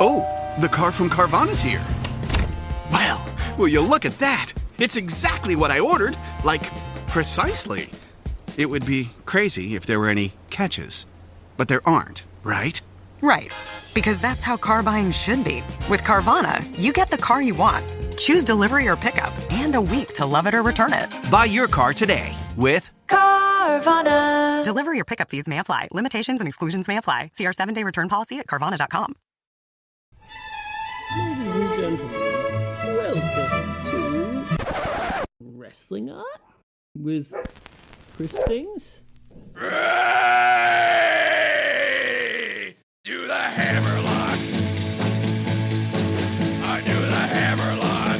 Oh, the car from Carvana's here. Well, will you look at that? It's exactly what I ordered. Like, precisely. It would be crazy if there were any catches. But there aren't, right? Right. Because that's how car buying should be. With Carvana, you get the car you want. Choose delivery or pickup and a week to love it or return it. Buy your car today with Carvana. Delivery or pickup fees may apply. Limitations and exclusions may apply. See our 7-day return policy at Carvana.com. Ladies and gentlemen, welcome to Wrestling Art with Chris Things. Ray! Do the hammerlock. I do the hammerlock.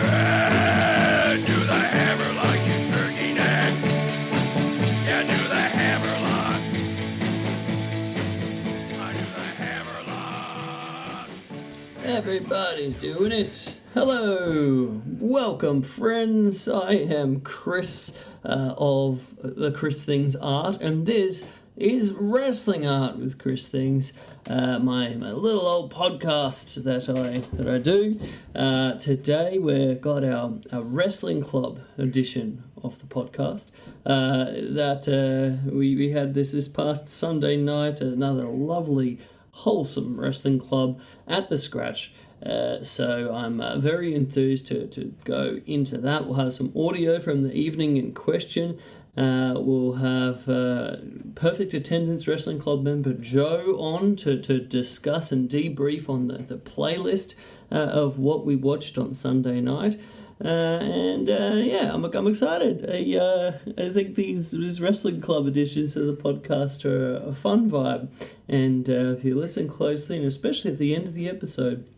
Ray! Do the hammerlock, you turkey necks. Yeah, do the hammerlock. I do the hammerlock. Everybody's doing it. Hello, welcome friends. I am Chris of the Chris Things Art, and this is Wrestling Art with Chris Things, my little old podcast that I do. Today we've got our Wrestling Club edition of the podcast that we had this past Sunday night, another lovely, wholesome wrestling club at the Scratch. So I'm very enthused to go into that. We'll have some audio from the evening in question. We'll have perfect attendance wrestling club member Joe on to discuss and debrief on the playlist of what we watched on Sunday night. I'm excited. I think these wrestling club editions of the podcast are a fun vibe. And if you listen closely, and especially at the end of the episode,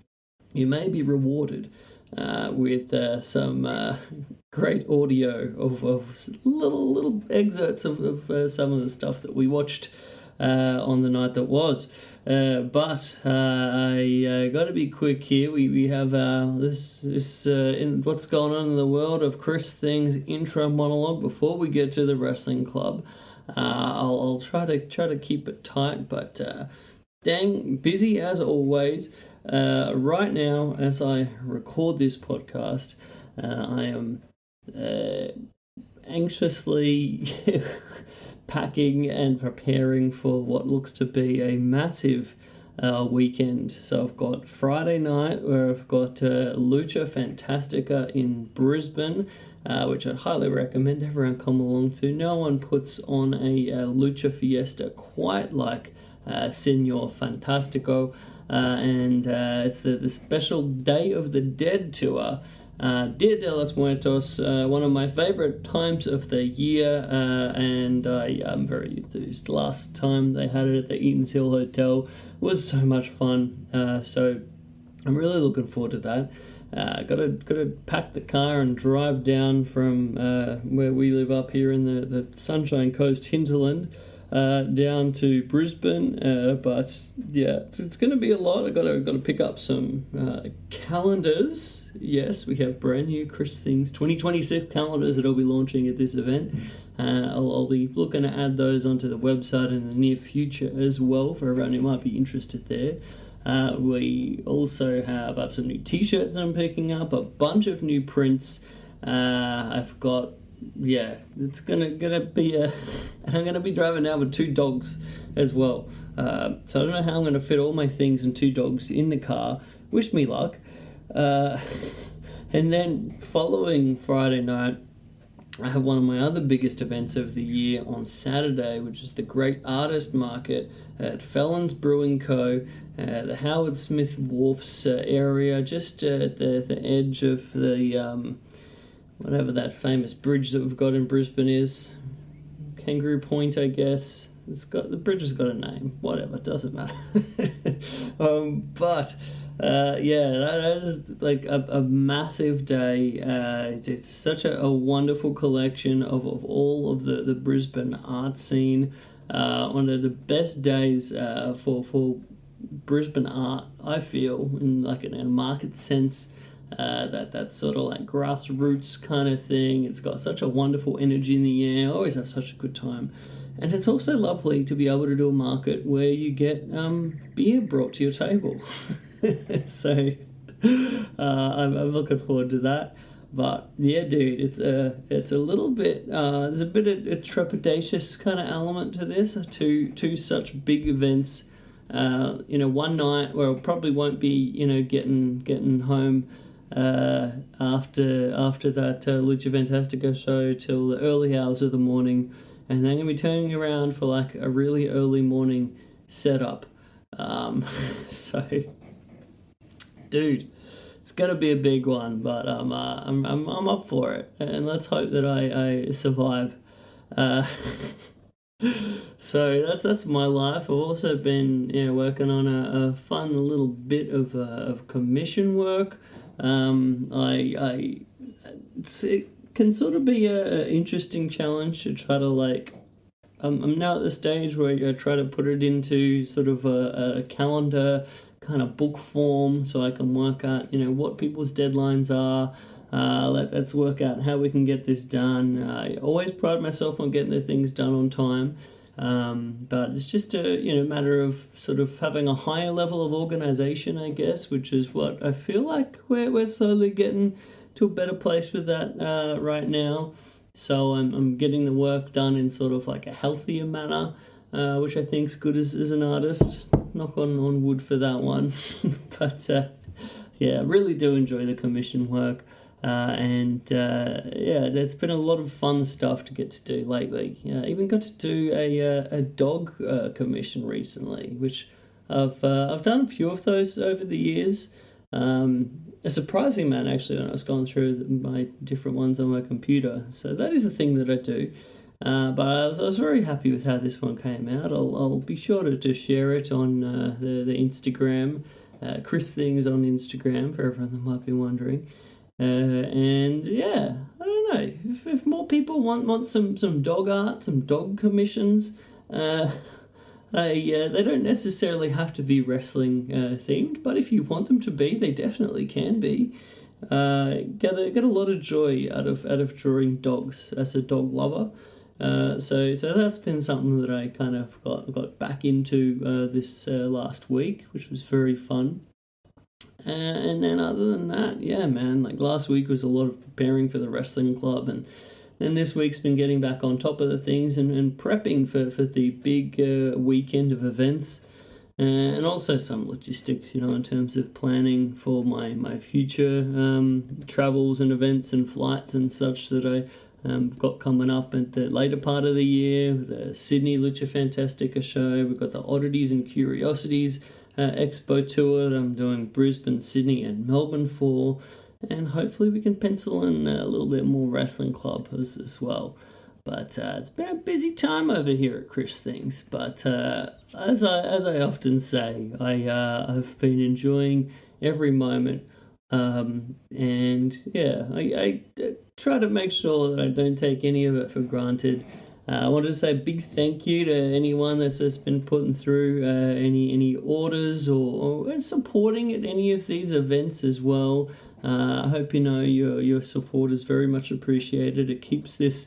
you may be rewarded with some great audio of little excerpts of some of the stuff that we watched on the night that was. But I got to be quick here. We have this in what's going on in the world of Chris Things intro monologue before we get to the wrestling club. I'll try to keep it tight, but dang busy as always. Right now, as I record this podcast, I am anxiously packing and preparing for what looks to be a massive weekend. So I've got Friday night where I've got Lucha Fantastica in Brisbane, which I'd highly recommend everyone come along to. No one puts on a Lucha Fiesta quite like Senor Fantastico, and it's the special Day of the Dead tour. Dia de los Muertos, one of my favourite times of the year, and I am very enthused. Last time they had it at the Eaton's Hill Hotel was so much fun, so I'm really looking forward to that. Gotta pack the car and drive down from where we live up here in the Sunshine Coast hinterland down to Brisbane, but yeah, it's going to be a lot. I got to pick up some calendars. Yes, we have brand new Chris Things 2026 calendars that I'll be launching at this event. I'll be looking to add those onto the website in the near future as well for everyone who might be interested there. We also have some new t-shirts I'm picking up, a bunch of new prints. I've got it's gonna be and I'm gonna be driving now with 2 dogs as well. So I don't know how I'm gonna fit all my things and 2 dogs in the car. Wish me luck. And then following Friday night, I have one of my other biggest events of the year on Saturday, which is the Great Artist Market at Felons Brewing Co., the Howard Smith Wharfs area, just at the edge of the whatever that famous bridge that we've got in Brisbane is. Kangaroo Point, I guess. The bridge has got a name. Whatever, it doesn't matter. That is like a massive day. It's such a wonderful collection of all of the Brisbane art scene. One of the best days for Brisbane art, I feel, in a market sense. That sort of like grassroots kind of thing. It's got such a wonderful energy in the air. I always have such a good time. And it's also lovely to be able to do a market where you get beer brought to your table. So I'm looking forward to that. But yeah, dude, it's a little bit. There's a bit of a trepidatious kind of element to this. Two such big events. One night where I probably won't be, getting home after that Lucha Fantastica show till the early hours of the morning, and then I'm gonna be turning around for like a really early morning setup. So, dude, it's gonna be a big one, but I'm up for it, and let's hope that I survive. So that's my life. I've also been working on a fun little bit of commission work. It can sort of be a interesting challenge to try to I'm now at the stage where I try to put it into sort of a calendar kind of book form, so I can work out what people's deadlines are. Let's work out how we can get this done. I always pride myself on getting the things done on time, but it's just a matter of sort of having a higher level of organization, I guess, which is what I feel like we're slowly getting to a better place with that right now. So I'm getting the work done in sort of like a healthier manner, which I think's good as an artist. Knock on wood for that one. But yeah, I really do enjoy the commission work. There's been a lot of fun stuff to get to do lately. Even got to do a dog commission recently, which I've done a few of those over the years. A surprising amount actually when I was going through my different ones on my computer. So that is the thing that I do. But I was very happy with how this one came out. I'll be sure to share it on the Instagram, Chris Things on Instagram for everyone that might be wondering. And yeah, I don't know if more people want some dog art, some dog commissions. They don't necessarily have to be wrestling themed, but if you want them to be, they definitely can be. Get a lot of joy out of drawing dogs as a dog lover. So that's been something that I kind of got back into this last week, which was very fun. And then other than that, yeah, man, like last week was a lot of preparing for the wrestling club, and then this week's been getting back on top of the things and prepping for the big weekend of events, and also some logistics, in terms of planning for my future travels and events and flights and such that I've got coming up at the later part of the year, the Sydney Lucha Fantastica show. We've got the Oddities and Curiosities Expo tour that I'm doing Brisbane, Sydney and Melbourne for, and hopefully we can pencil in a little bit more wrestling club as well. But it's been a busy time over here at Chris Things, but as I often say, I've been enjoying every moment, and yeah, I try to make sure that I don't take any of it for granted. I wanted to say a big thank you to anyone that's just been putting through any orders or supporting at any of these events as well. I hope your support is very much appreciated. It keeps this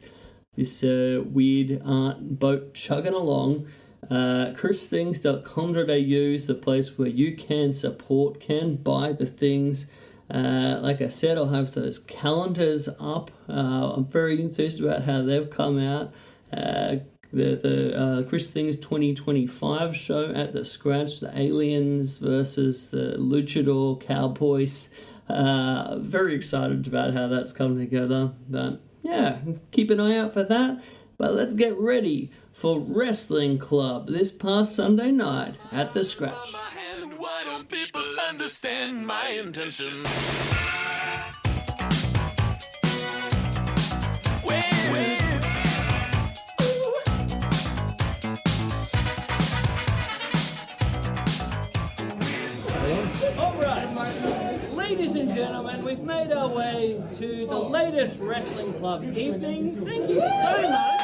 weird art boat chugging along. christhings.com.au is the place where you can support, can buy the things. Like I said, I'll have those calendars up. I'm very enthused about how they've come out. The Chris Things 2025 show at the Scratch, the Aliens versus the Luchador Cowboys. Very excited about how that's come together. But yeah, keep an eye out for that. But let's get ready for Wrestling Club this past Sunday night at the Scratch. Why don't people understand my intention? Ladies and gentlemen, we've made our way to the latest Wrestling Club evening. Thank you so much.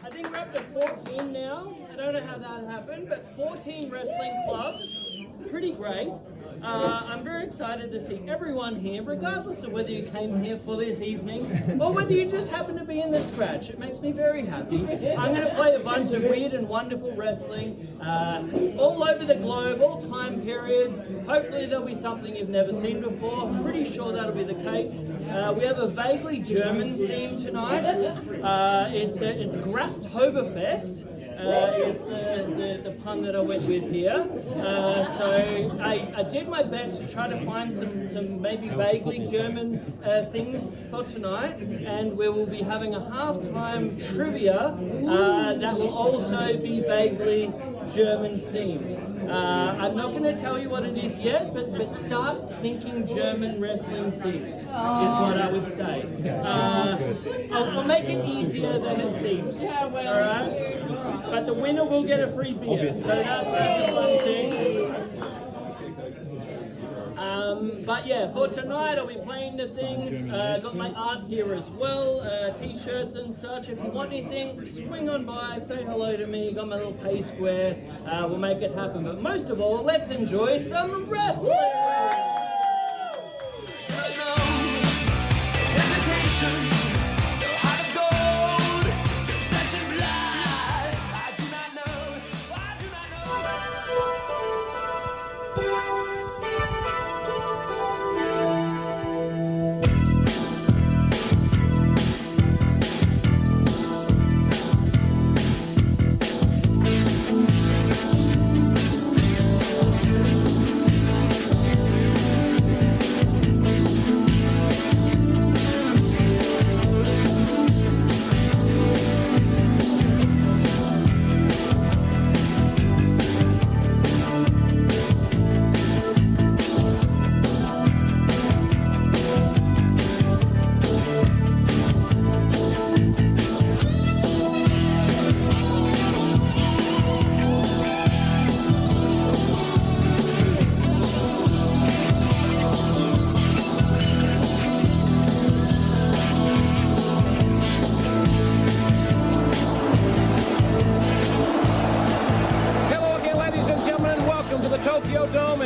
I think we're up to 14 now. I don't know how that happened, but 14 wrestling clubs. Pretty great. I'm very excited to see everyone here, regardless of whether you came here for this evening or whether you just happen to be in the scratch. It makes me very happy. I'm going to play a bunch of weird and wonderful wrestling all over the globe, all time periods. Hopefully there'll be something you've never seen before. I'm pretty sure that'll be the case. We have a vaguely German theme tonight. It's Graptoberfest. Is the pun that I went with here. So I did my best to try to find some maybe vaguely German things for tonight, and we will be having a halftime trivia that will also be vaguely German themed. I'm not going to tell you what it is yet, but start thinking German wrestling themes is what I would say. I'll make it easier than it seems. All right? But the winner will get a free beer, so that's a fun thing. But yeah, for tonight I'll be playing the things. Got my art here as well, t-shirts and such. If you want anything, swing on by, say hello to me. Got my little pay square. We'll make it happen. But most of all, let's enjoy some wrestling.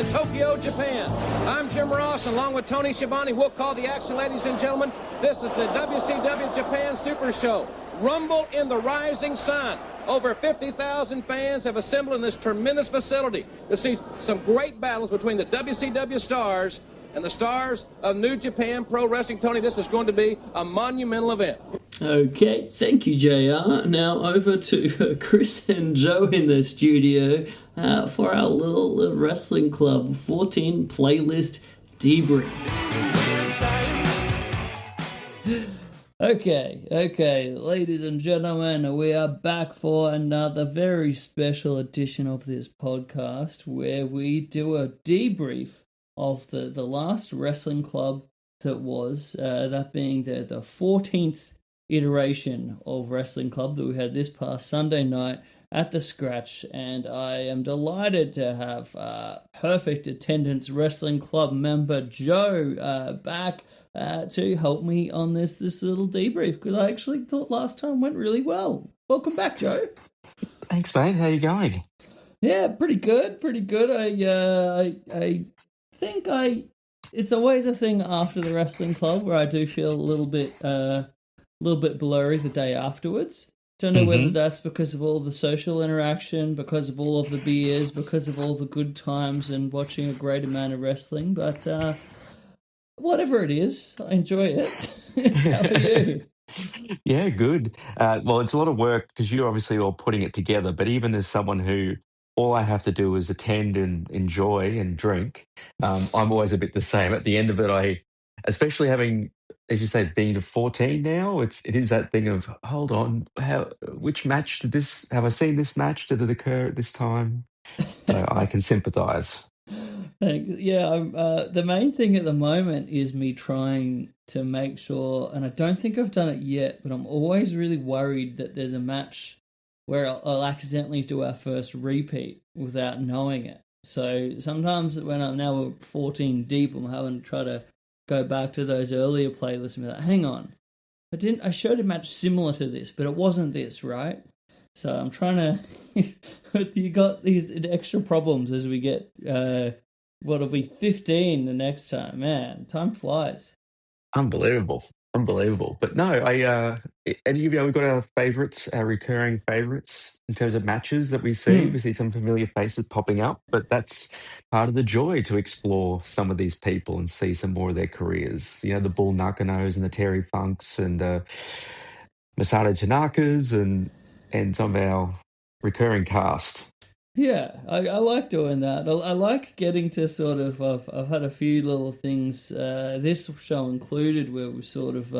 in Tokyo, Japan. I'm Jim Ross, and along with Tony Schiavone, we'll call the action, ladies and gentlemen. This is the WCW Japan Super Show. Rumble in the Rising Sun. Over 50,000 fans have assembled in this tremendous facility to see some great battles between the WCW stars and the stars of New Japan Pro Wrestling. Tony, this is going to be a monumental event. Okay, thank you, JR. Now over to Chris and Joe in the studio for our little Wrestling Club 14 playlist debrief. Okay, ladies and gentlemen, we are back for another very special edition of this podcast where we do a debrief of the last Wrestling Club that was, that being the 14th iteration of Wrestling Club that we had this past Sunday night at the Scratch, and I am delighted to have perfect attendance Wrestling Club member Joe back to help me on this little debrief, because I actually thought last time went really well. Welcome back, Joe. Thanks, mate. How you going? Yeah, pretty good. I think it's always a thing after the Wrestling Club where I do feel a little bit blurry the day afterwards. Don't know whether that's because of all the social interaction, because of all of the beers, because of all the good times and watching a great amount of wrestling, but whatever it is, I enjoy it. How are you? Yeah, good. Well, it's a lot of work because you're obviously all putting it together, but even as someone who all I have to do is attend and enjoy and drink, I'm always a bit the same. At the end of it, especially having, as you say, being to 14 now, it is that thing of, hold on, which match have I seen this match? Did it occur at this time? So I can sympathise. Yeah, the main thing at the moment is me trying to make sure, and I don't think I've done it yet, but I'm always really worried that there's a match where I'll accidentally do our first repeat without knowing it. So sometimes when I'm now 14 deep, I'm having to try to go back to those earlier playlists and be like, hang on, I showed a match similar to this, but it wasn't this, right? So I'm trying to, you got these extra problems as we get what'll be 15 the next time. Man, time flies. Unbelievable. Unbelievable. But no, and we've got our favorites, our recurring favorites in terms of matches that we see. Hmm. We see some familiar faces popping up, but that's part of the joy to explore some of these people and see some more of their careers. The Bull Nakanos and the Terry Funks and Masato Tanakas and some of our recurring cast. Yeah, I like doing that. I like getting to sort of. I've had a few little things, this show included, where we've sort of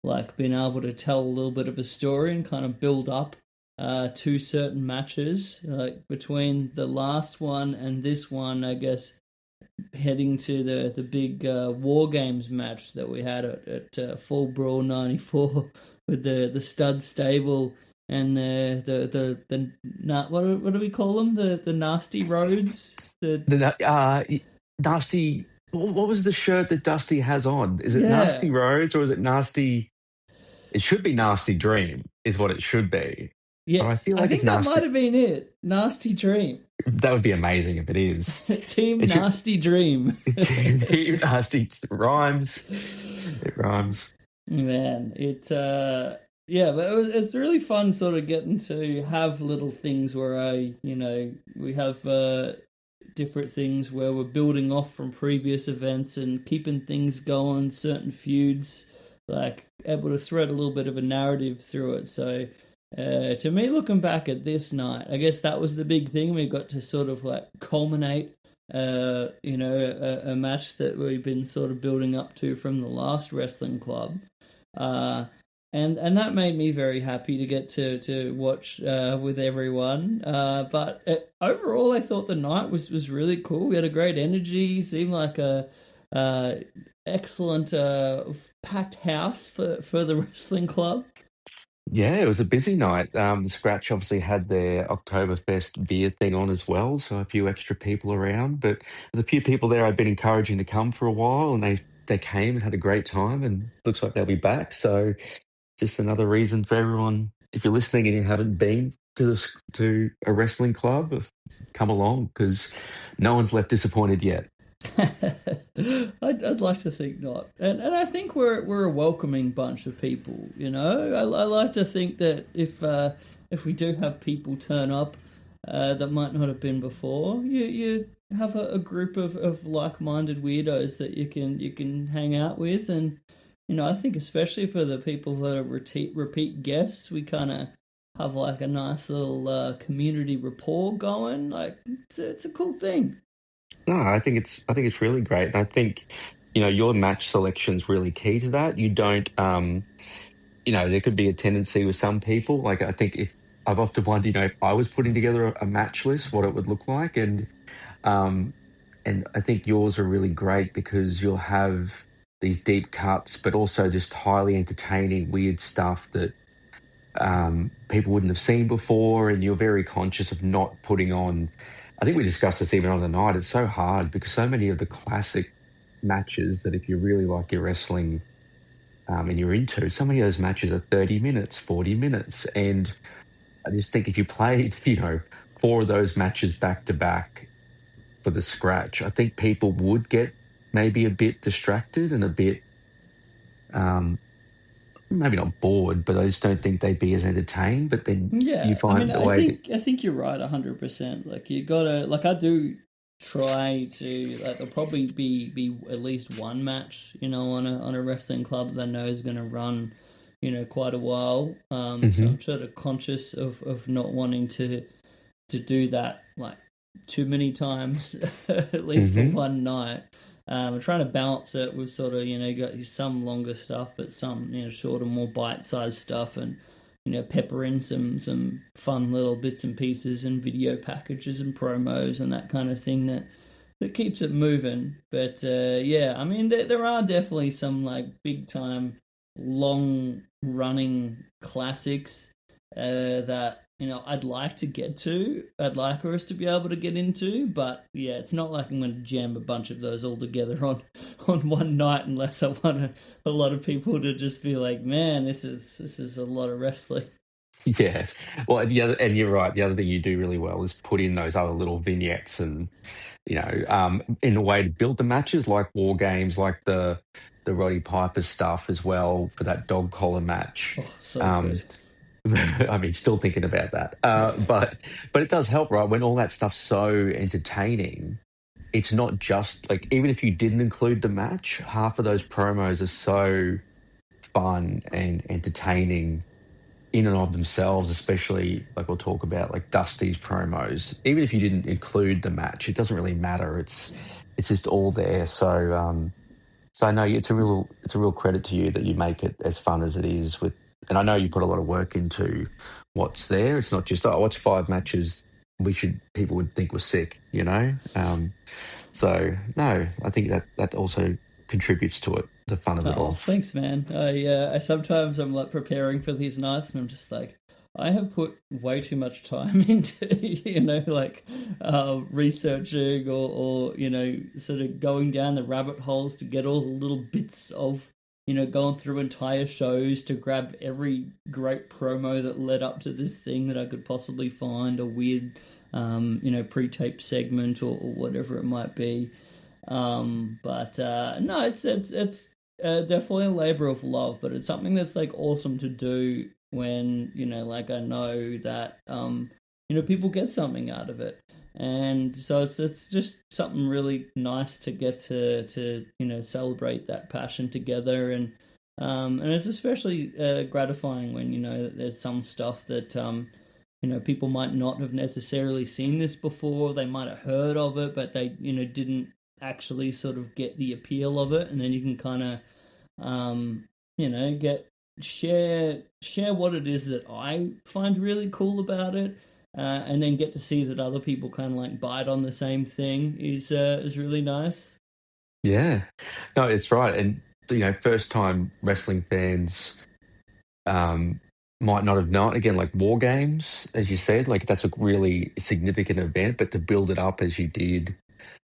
like been able to tell a little bit of a story and kind of build up to certain matches. Like between the last one and this one, I guess heading to the big War Games match that we had at Full Brawl '94 with the Stud Stable and what do we call them? The Nasty Roads. Nasty. What was the shirt that Dusty has on? Is it Yeah. Nasty Roads or is it Nasty? It should be Nasty Dream, is what it should be. But I Yes, feel I like think it's that Nasty. might have been it. Nasty Dream. That would be amazing if it is. Team It should. Nasty Dream. Nasty. It rhymes. It rhymes. Man, yeah, but it's really fun sort of getting to have little things where we have different things where we're building off from previous events and keeping things going, certain feuds, like able to thread a little bit of a narrative through it. So to me, looking back at this night, I guess that was the big thing. We got to sort of like culminate, a match that we've been sort of building up to from the last wrestling club. And that made me very happy to get to watch with everyone. But overall, I thought the night was really cool. We had a great energy. Seemed like a excellent packed house for the wrestling club. Yeah, it was a busy night. The Scratch obviously had their Oktoberfest beer thing on as well, so a few extra people around. But there's a few people there I've been encouraging to come for a while, and they came and had a great time, and looks like they'll be back. So just another reason for everyone, if you're listening and you haven't been to a wrestling club, come along because no one's left disappointed yet. I'd like to think not, and I think we're a welcoming bunch of people. I like to think that if we do have people turn up that might not have been before, you have a group of like-minded weirdos that you can hang out with, and I think especially for the people that are repeat guests, we kind of have like a nice little community rapport going. Like it's a cool thing. No, I think it's really great, and I think your match selection's really key to that. You don't, there could be a tendency with some people. Like I think if I've often wondered, if I was putting together a match list, what it would look like, um, and I think yours are really great because you'll have these deep cuts, but also just highly entertaining, weird stuff that people wouldn't have seen before, and you're very conscious of not putting on. I think we discussed this even on the night. It's so hard because so many of the classic matches that if you really like your wrestling and you're into, so many of those matches are 30 minutes, 40 minutes. And I just think if you played, 4 of those matches back to back for the Scratch, I think people would get maybe a bit distracted and a bit, maybe not bored, but I just don't think they'd be as entertained. But then you find a way I think you're right 100%. Like you gotta, like I do try to, like there'll probably be at least one match, on a wrestling club that I know is going to run, quite a while. So I'm sort of conscious of not wanting to do that like too many times, at least for one night. I'm trying to balance it with sort of, got some longer stuff, but some, shorter, more bite-sized stuff, and, pepper in some fun little bits and pieces and video packages and promos and that kind of thing that keeps it moving. But, yeah, I mean, there are definitely some, like, big-time, long-running classics that, I'd like to get to. I'd like us to be able to get into, but yeah, it's not like I'm going to jam a bunch of those all together on one night unless I want a lot of people to just be like, man, this is a lot of wrestling. Yeah. Well, and you're right. The other thing you do really well is put in those other little vignettes and, in a way to build the matches like war games, like the Roddy Piper stuff as well for that dog collar match. Oh, so Um, good. I mean, still thinking about that. But it does help, right? When all that stuff's so entertaining, it's not just like even if you didn't include the match, half of those promos are so fun and entertaining in and of themselves, especially like we'll talk about like Dusty's promos. Even if you didn't include the match, it doesn't really matter. It's just all there. So I know it's a real credit to you that you make it as fun as it is with, and I know you put a lot of work into what's there. It's not just what's 5 matches people would think were sick, you know. So no, I think that also contributes to it, the fun of it Oh, all. thanks, man. I sometimes I'm like preparing for these nights, and I'm just like, I have put way too much time into researching or sort of going down the rabbit holes to get all the little bits of going through entire shows to grab every great promo that led up to this thing that I could possibly find, a weird pre-tape segment or whatever it might be. But no, it's definitely a labor of love, but it's something that's like awesome to do when I know that people get something out of it, and so it's just something really nice to get to celebrate that passion together, and it's especially gratifying when that there's some stuff that people might not have necessarily seen this before. They might have heard of it, but they didn't actually sort of get the appeal of it, and then you can kind of get share what it is that I find really cool about it, and then get to see that other people kind of like bite on the same thing is really nice. Yeah, no, it's right, and first time wrestling fans might not have known. Again, like war games, as you said, like that's a really significant event, but to build it up as you did,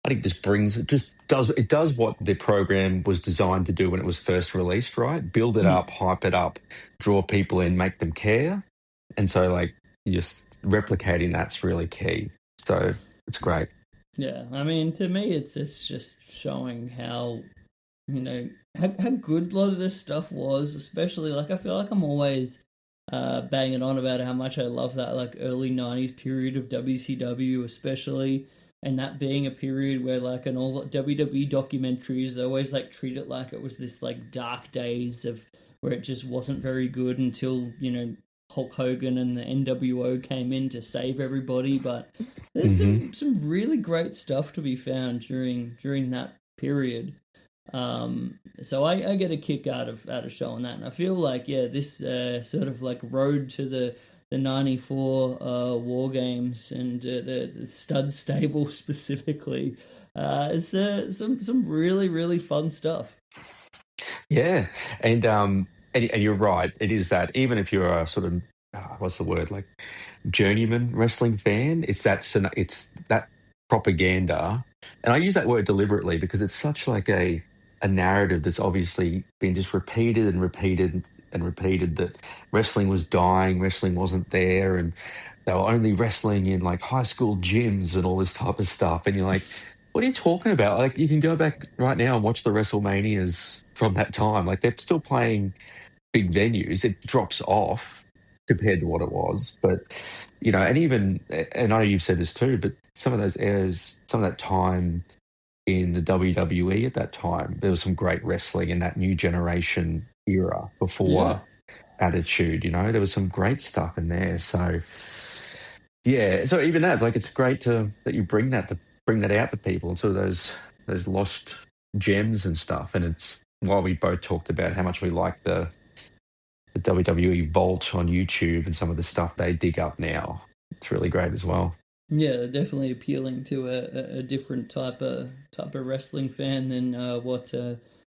I think it does what the program was designed to do when it was first released, right? Build it up, hype it up, draw people in, make them care. And so like just replicating that's really key. So it's great. Yeah, I mean, to me, it's just showing how how good a lot of this stuff was. Especially like I feel like I'm always banging on about how much I love that like early '90s period of WCW, especially. And that being a period where like in all WWE documentaries, they always like treat it like it was this like dark days of where it just wasn't very good until Hulk Hogan and the NWO came in to save everybody. But there's some really great stuff to be found during that period. So I get a kick out of showing that, and I feel like this sort of like road to the '94 War Games and the Stud Stable specifically is some really really fun stuff. Yeah. And you're right. It is that even if you're a sort of what's the word, like journeyman wrestling fan, it's that propaganda. And I use that word deliberately because it's such like a narrative that's obviously been just repeated and repeated and repeated, that wrestling was dying, wrestling wasn't there, and they were only wrestling in like high school gyms and all this type of stuff. And you're like, what are you talking about? Like, you can go back right now and watch the WrestleManias from that time. Like, they're still playing big venues. It drops off compared to what it was. But, and even, and I know you've said this too, but some of those eras, some of that time in the WWE at that time, there was some great wrestling in that new generation era before Attitude, there was some great stuff in there. So, yeah, so even that, like, it's great that you bring that out to people, and sort of those lost gems and stuff. And it's while we both talked about how much we like the WWE Vault on YouTube and some of the stuff they dig up now, it's really great as well. Yeah, definitely appealing to a different type of wrestling fan than what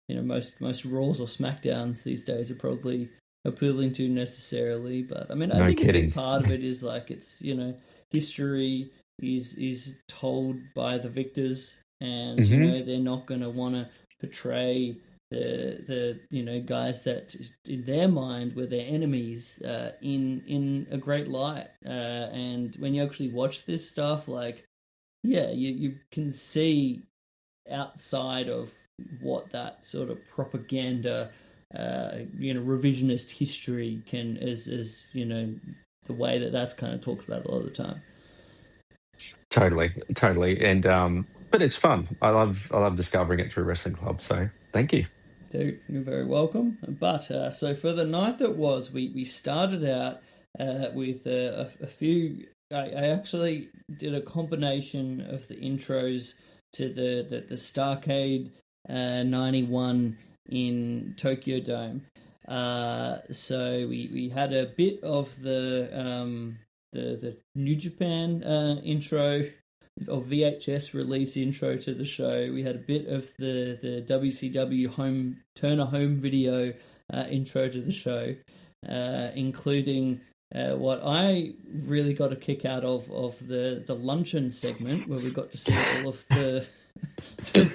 most Raws or SmackDowns these days are probably appealing to necessarily. But I mean, I think kidding. a big part of it is like it's history is told by the victors, and they're not going to want to portray the guys that in their mind were their enemies in a great light. And when you actually watch this stuff, like, yeah, you can see outside of what that sort of propaganda, revisionist history can is the way that that's kind of talked about a lot of the time. Totally, and but it's fun. I love discovering it through wrestling club. So thank you. Dude, you're very welcome. But so for the night that was, we started out with a few. I actually did a combination of the intros to the Starcade 91 in Tokyo Dome. So we had a bit of the New Japan intro or VHS release intro to the show. We had a bit of the WCW Turner home video intro to the show, including what I really got a kick out of the luncheon segment where we got to see all of the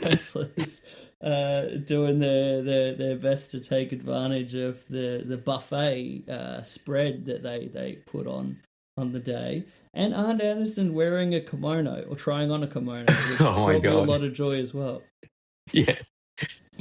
wrestlers doing their best to take advantage of the buffet spread that they put on the day. And Arn Anderson wearing a kimono or trying on a kimono, which Oh my brought me a God. lot of joy as well. Yeah.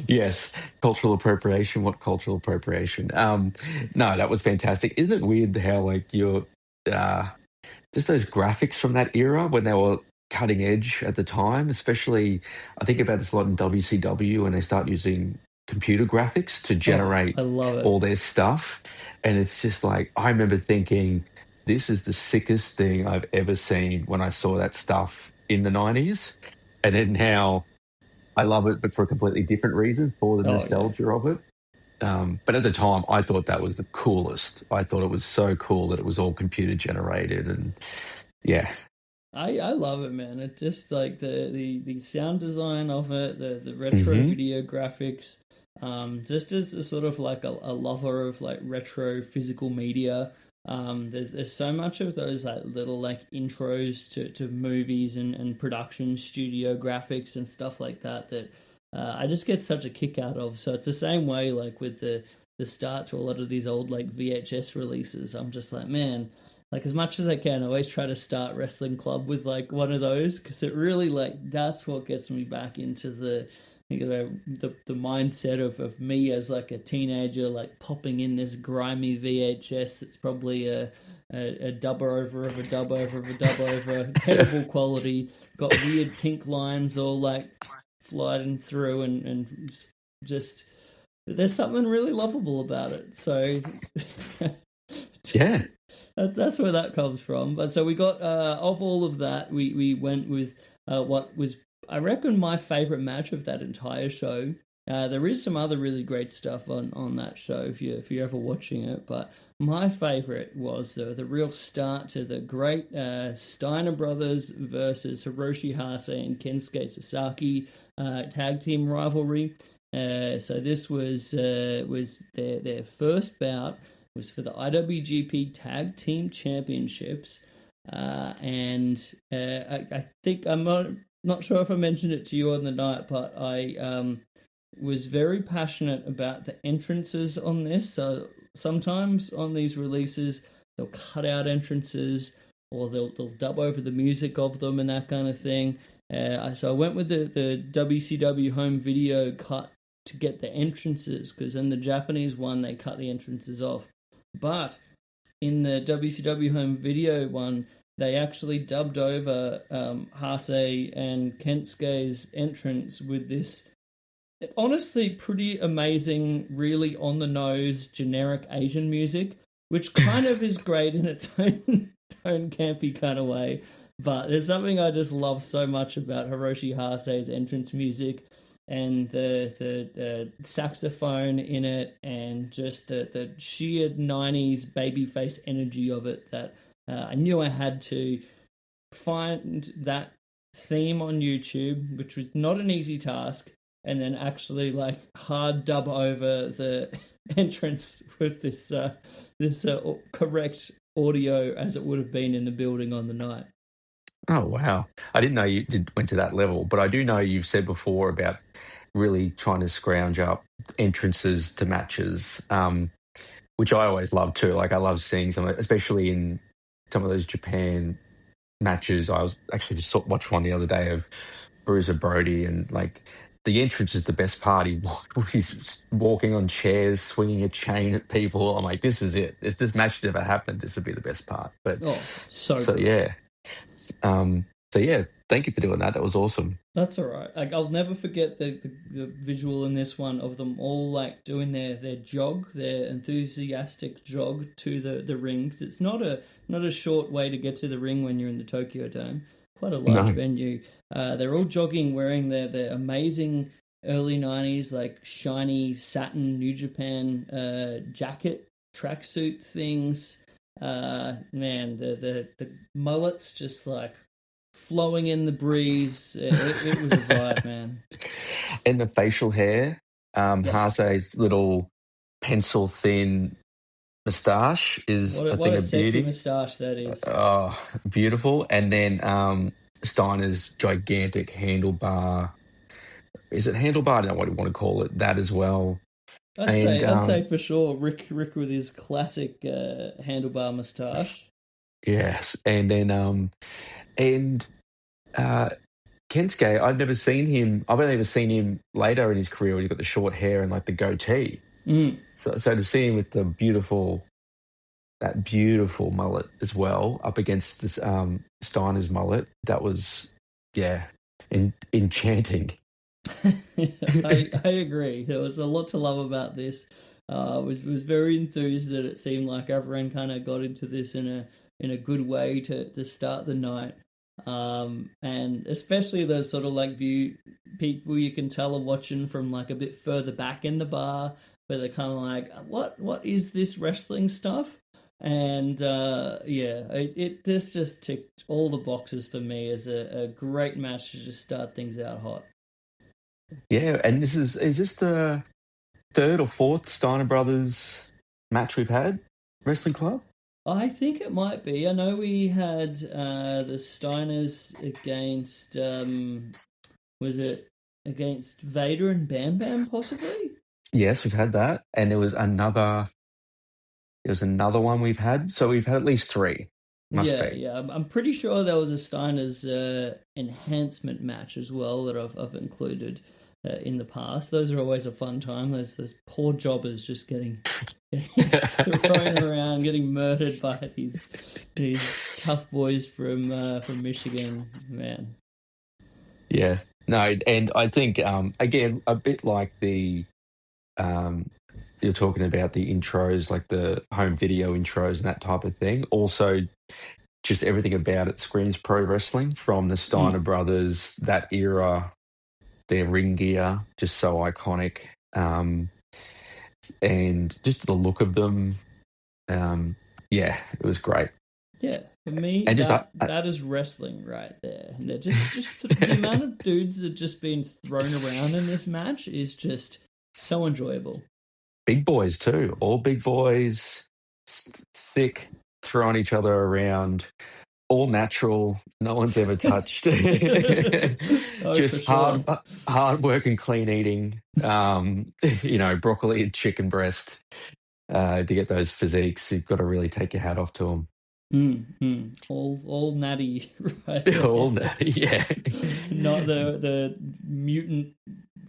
Yes, cultural appropriation. What cultural appropriation? No, that was fantastic. Isn't it weird how like you're just those graphics from that era when they were cutting edge at the time, especially I think about this a lot in WCW when they start using computer graphics to generate I love it. all their stuff. And it's just like, I remember thinking, this is the sickest thing I've ever seen when I saw that stuff in the 90s. And then now I love it, but for a completely different reason, for the nostalgia of it. But at the time, I thought that was the coolest. I thought it was so cool that it was all computer generated, and yeah. I love it, man. It's just like the sound design of it, the retro video graphics. Just as a sort of like a lover of like retro physical media. There's so much of those like little like intros to movies and production studio graphics and stuff like that I just get such a kick out of. So it's the same way like with the start to a lot of these old like VHS releases. I'm just like, man, like as much as I can, I always try to start Wrestling Club with like one of those because it really like that's what gets me back into the mindset of me as like a teenager, like popping in this grimy VHS that's probably a dub over of a dub over of a dub over, terrible quality, got weird pink lines all like sliding through and just there's something really lovable about it. So yeah. That's where that comes from. But so we got of all of that, we went with what was I reckon my favourite match of that entire show. There is some other really great stuff on that show if you're ever watching it, but my favourite was the real start to the great Steiner Brothers versus Hiroshi Hase and Kensuke Sasaki tag team rivalry. So this was their first bout. It was for the IWGP Tag Team Championships, and I think I'm not sure if I mentioned it to you on the night, but I was very passionate about the entrances on this. So sometimes on these releases, they'll cut out entrances or they'll dub over the music of them and that kind of thing. So I went with the WCW home video cut to get the entrances because in the Japanese one, they cut the entrances off. But in the WCW home video one, they actually dubbed over Hase and Kensuke's entrance with this honestly pretty amazing, really on-the-nose, generic Asian music, which kind of is great in its own campy kind of way. But there's something I just love so much about Hiroshi Hase's entrance music and the saxophone in it and just the sheer 90s babyface energy of it that I knew I had to find that theme on YouTube, which was not an easy task, and then actually like hard dub over the entrance with this correct audio as it would have been in the building on the night. Oh wow! I didn't know you went to that level, but I do know you've said before about really trying to scrounge up entrances to matches, which I always love too. Like I love seeing some, especially in some of those Japan matches. I was actually just watched one the other day of Bruiser Brody, and like the entrance is the best part. He's walking on chairs, swinging a chain at people. I'm like, this is it. If this match had ever happened, this would be the best part. But Oh, so so good. yeah, so yeah, thank you for doing that. That was awesome. That's all right. Like, I'll never forget the visual in this one of them all like doing their jog, their enthusiastic jog to the ring. 'Cause it's not a short way to get to the ring when you're in the Tokyo Dome. Quite a large No. venue. They're all jogging, wearing their amazing early '90s like shiny satin New Japan jacket tracksuit things. Man, the mullets just like flowing in the breeze. It was a vibe, man. And the facial hair, Yes. Hase's little pencil thin moustache is, I What think, a a sexy beauty. moustache that is. Oh, beautiful. And then Steiner's gigantic handlebar. Is it handlebar? I don't know what you want to call it. That as well. And I'd say for sure Rick with his classic handlebar moustache. yes, and then and uh, Kensuke. I've never seen him. I've only ever seen him later in his career when he got the short hair and like the goatee. Mm. So to see him with that beautiful mullet as well up against this Steiner's mullet, that was enchanting. I agree. There was a lot to love about this. Was very enthused that it seemed like everyone kind of got into this in a good way to start the night. And especially those sort of like people you can tell are watching from like a bit further back in the bar, where they're kind of like, what is this wrestling stuff? And this just ticked all the boxes for me as a great match to just start things out hot. Yeah, and is this the third or fourth Steiner Brothers match we've had, Wrestling Club? I think it might be. I know we had the Steiners against was it against Vader and Bam Bam possibly? Yes, we've had that, and there was another one we've had. So we've had at least three. Must be. Yeah. I'm pretty sure there was a Steiners enhancement match as well that I've included in the past. Those are always a fun time. Those poor jobbers just getting thrown around, getting murdered by these tough boys from Michigan. Man. Yes. No, and I think again a bit like the you're talking about the intros, like the home video intros and that type of thing. Also, just everything about it screams pro wrestling from the Steiner brothers, that era, their ring gear, just so iconic. And just the look of them. It was great. Yeah, for me, And just that is wrestling right there. And they're just the amount of dudes that just been thrown around in this match is just so enjoyable. big boys too, all big boys, thick, throwing each other around, all natural. No one's ever touched. Oh, Just for sure. hard work and clean eating. Broccoli and chicken breast. To get those physiques, you've got to really take your hat off to them. All natty, right there. All yeah. Not the mutant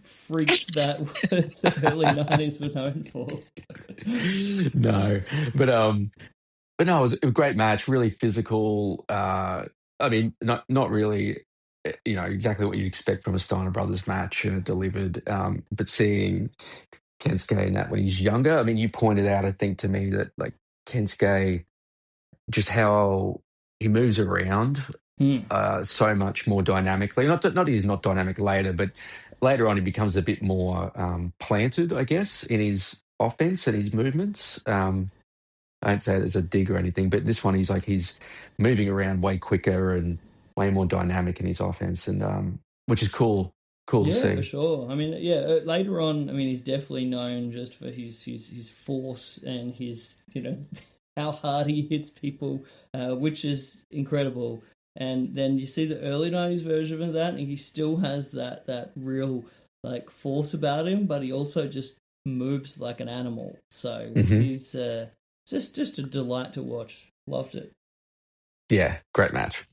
freaks that the early '90s were known for. No, but no, it was a great match, really physical. I mean, not really, exactly what you'd expect from a Steiner Brothers match, and it delivered. But seeing Kensuke in that when he's younger, I mean, you pointed out, I think, to me that like Kensuke, just how he moves around so much more dynamically. Not he's not dynamic later, but later on he becomes a bit more planted, I guess, in his offense and his movements. I don't say it as a dig or anything, but this one he's moving around way quicker and way more dynamic in his offense, and which is cool to see. Yeah, for sure. I mean, later on, I mean, he's definitely known just for his force and his, how hard he hits people, which is incredible. And then you see the early '90s version of that, and he still has that real like force about him, but he also just moves like an animal. So Hmm. he's just a delight to watch. Loved it. Yeah, great match.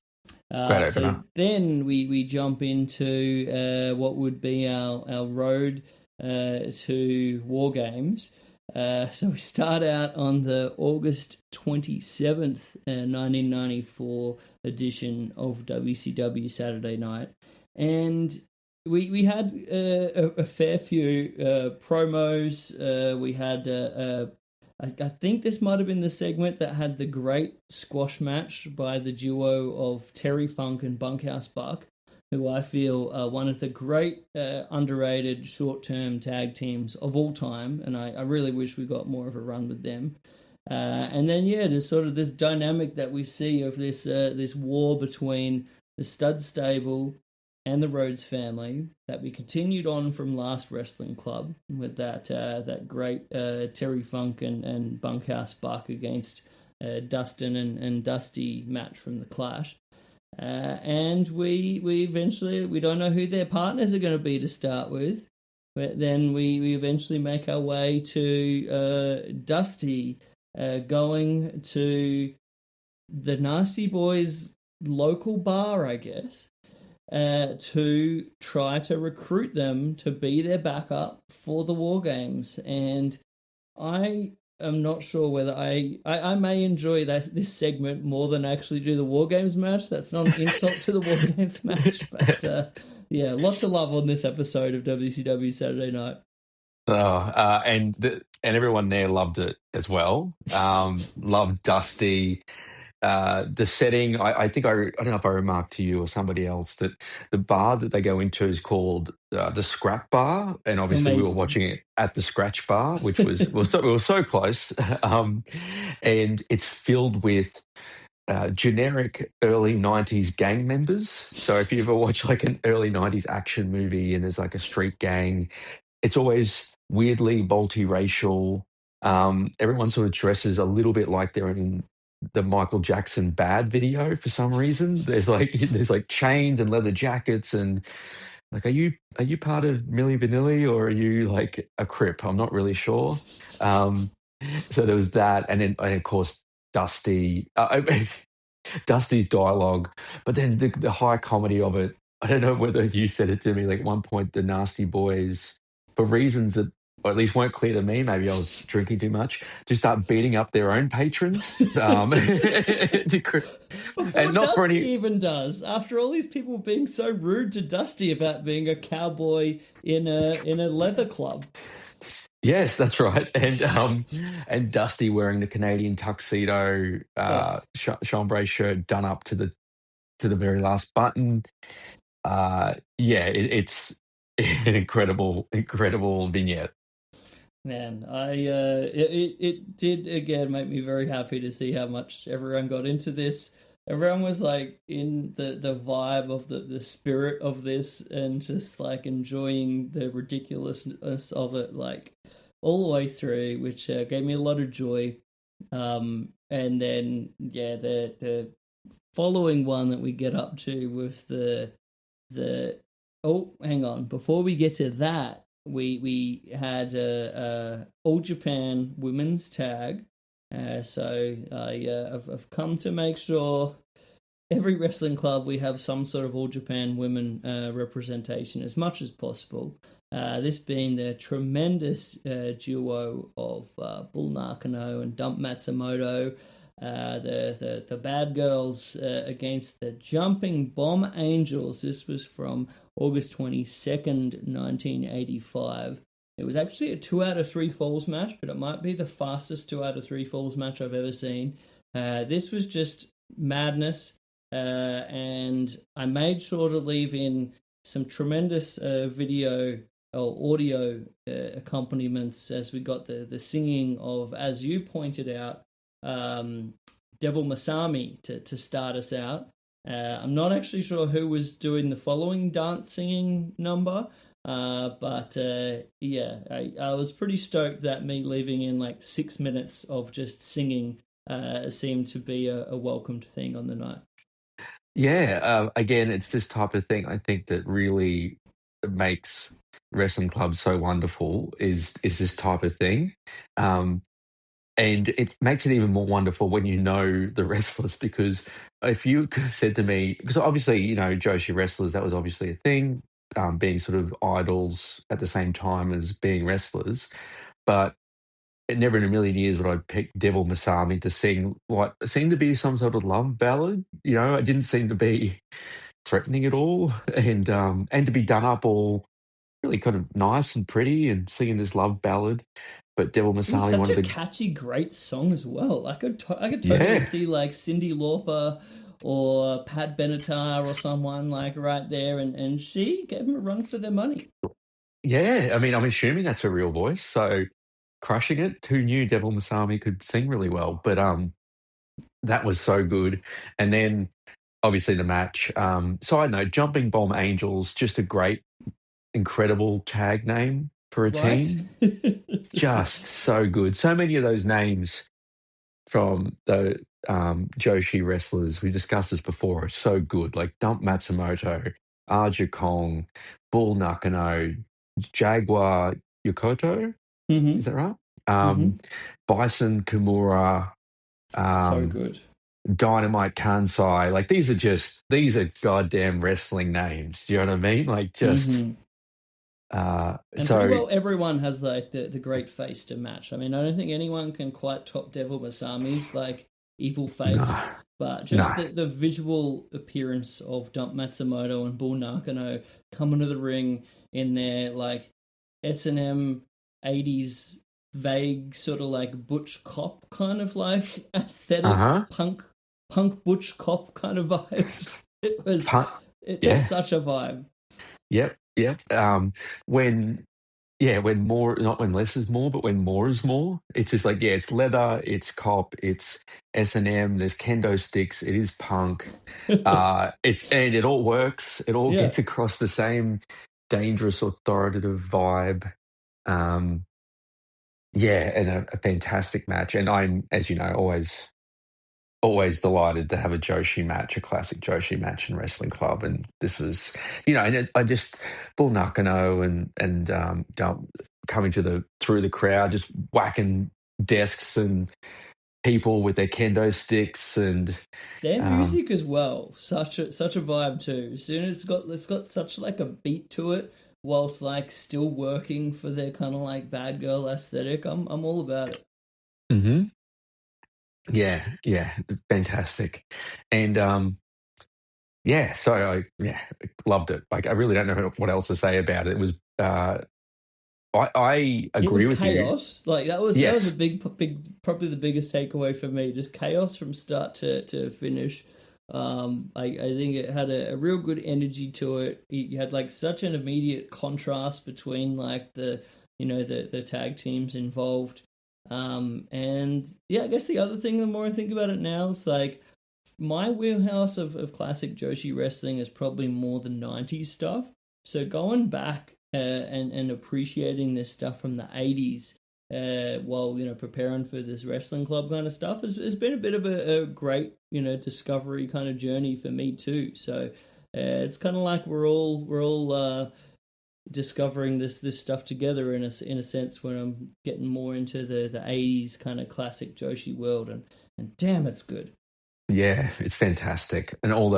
Great So opener. then we jump into what would be our road to War Games. So we start out on the August 27th, 1994 edition of WCW Saturday Night. And we had a fair few promos. We had I think this might have been the segment that had the great squash match by the duo of Terry Funk and Bunkhouse Buck, who I feel are one of the great underrated short-term tag teams of all time, and I really wish we got more of a run with them. And then there's sort of this dynamic that we see of this war between the Stud Stable and the Rhodes family that we continued on from last Wrestling Club with that great Terry Funk and Bunkhouse Buck against Dustin and Dusty match from the Clash. And we eventually, we don't know who their partners are going to be to start with, but then we eventually make our way to Dusty going to the Nasty Boys local bar, I guess, to try to recruit them to be their backup for the War Games. And I am not sure whether I may enjoy this segment more than actually do the War Games match. That's not an insult to the War Games match, but lots of love on this episode of WCW Saturday Night. And everyone there loved it as well. Loved Dusty. The setting, I think I don't know if I remarked to you or somebody else that the bar that they go into is called the Scrap Bar, and obviously we were Amazing. watching it at the Scratch Bar, which we were so close, and it's filled with generic early 90s gang members. So if you ever watch like an early 90s action movie and there's like a street gang, it's always weirdly multiracial. Everyone sort of dresses a little bit like they're in the Michael Jackson Bad video for some reason. There's like chains and leather jackets and like are you part of Milli Vanilli or are you like a Crip? I'm not really sure. Um, so there was that, and of course Dusty. Dusty's dialogue, but then the high comedy of it. I don't know whether you said it to me. Like at one point, the Nasty Boys, for reasons that, or at least weren't clear to me, maybe I was drinking too much, just start beating up their own patrons. Before And not for Dusty any. even does, after all these people being so rude to Dusty about being a cowboy in a leather club. Yes, that's right. And Dusty wearing the Canadian tuxedo, chambray shirt done up to the very last button. It's an incredible vignette. Man, it did again make me very happy to see how much everyone got into this. Everyone was like in the vibe of the spirit of this and just like enjoying the ridiculousness of it, like all the way through, which gave me a lot of joy. And then the following one that we get up to with the oh, hang on, before we get to that, we had a All Japan Women's Tag. So I've come to make sure every wrestling club we have some sort of All Japan Women representation as much as possible. This being the tremendous duo of Bull Nakano and Dump Matsumoto. The bad girls against the Jumping Bomb Angels. This was from August 22nd, 1985. It was actually a 2 out of 3 falls match, but it might be the fastest 2 out of 3 falls match I've ever seen. This was just madness, and I made sure to leave in some tremendous video or audio accompaniments as we got the singing of, as you pointed out, Devil Masami to start us out. I'm not actually sure who was doing the following dance singing number, but I was pretty stoked that me leaving in like 6 minutes of just singing seemed to be a welcomed thing on the night. Yeah, again, it's this type of thing I think that really makes wrestling clubs so wonderful is this type of thing. Um, and it makes it even more wonderful when you know the wrestlers, because if you said to me, because obviously, Joshi wrestlers, that was obviously a thing, being sort of idols at the same time as being wrestlers. But it never in a million years would I pick Devil Masami to sing what seemed to be some sort of love ballad. It didn't seem to be threatening at all, and to be done up all really kind of nice and pretty and singing this love ballad. But Devil It was Masami, one such of a the catchy, great song as well. I could totally yeah, see like Cyndi Lauper or Pat Benatar or someone like right there, and she gave them a run for their money. yeah. I mean, I'm assuming that's a real voice, so crushing it. Who knew Devil Masami could sing really well? But that was so good. And then obviously the match. Side note, Jumping Bomb Angels, just a great, incredible tag name for a Right? team. Just so good. So many of those names from the Joshi wrestlers, we discussed this before, are so good. Like Dump Matsumoto, Aja Kong, Bull Nakano, Jaguar Yokoto, hmm is that right? hmm Bison Kimura, So um, good. Dynamite Kansai. Like these are goddamn wrestling names. Do you know what I mean? Like just hmm And pretty so well everyone has like the great face to match. I mean, I don't think anyone can quite top Devil Masami's like evil face, no, but no. just the visual appearance of Dump Matsumoto and Bull Nakano coming to the ring in their like S&M 80s vague sort of like butch cop kind of like aesthetic, Uh-huh. punk butch cop kind of vibes. Pun- It just yeah. such a vibe. Yep. Yep. When when more, not when less is more, but when more is more, it's just like, it's leather, it's cop, it's S&M, there's kendo sticks, it is punk. And it all works. It all Yeah. gets across the same dangerous, authoritative vibe. Um, yeah, and a fantastic match. And I'm, as you know, always delighted to have a Joshi match, a classic Joshi match in wrestling club. And this was, I just Bull Nakano coming through the crowd, just whacking desks and people with their kendo sticks, and Their um, music as well, such a vibe too. As soon as it's got such like a beat to it, whilst like still working for their kind of like bad girl aesthetic. I'm all about it. mhm. Yeah, fantastic. And so I loved it. Like I really don't know what else to say about it. It was I It was agree with you. chaos. Like that was a Yes. big probably the biggest takeaway for me. Just chaos from start to finish. I think it had a real good energy to it. You had like such an immediate contrast between like the tag teams involved. And yeah, I guess the other thing, the more I think about it now, is like my wheelhouse of classic Joshi wrestling is probably more the 90s stuff. So going back and appreciating this stuff from the 80s while, preparing for this wrestling club kind of stuff has been a bit of a great, discovery kind of journey for me too. So it's kind of like we're all discovering this stuff together in a sense when I'm getting more into the 80s kind of classic Joshi world, and damn, it's good. Yeah, it's fantastic. And all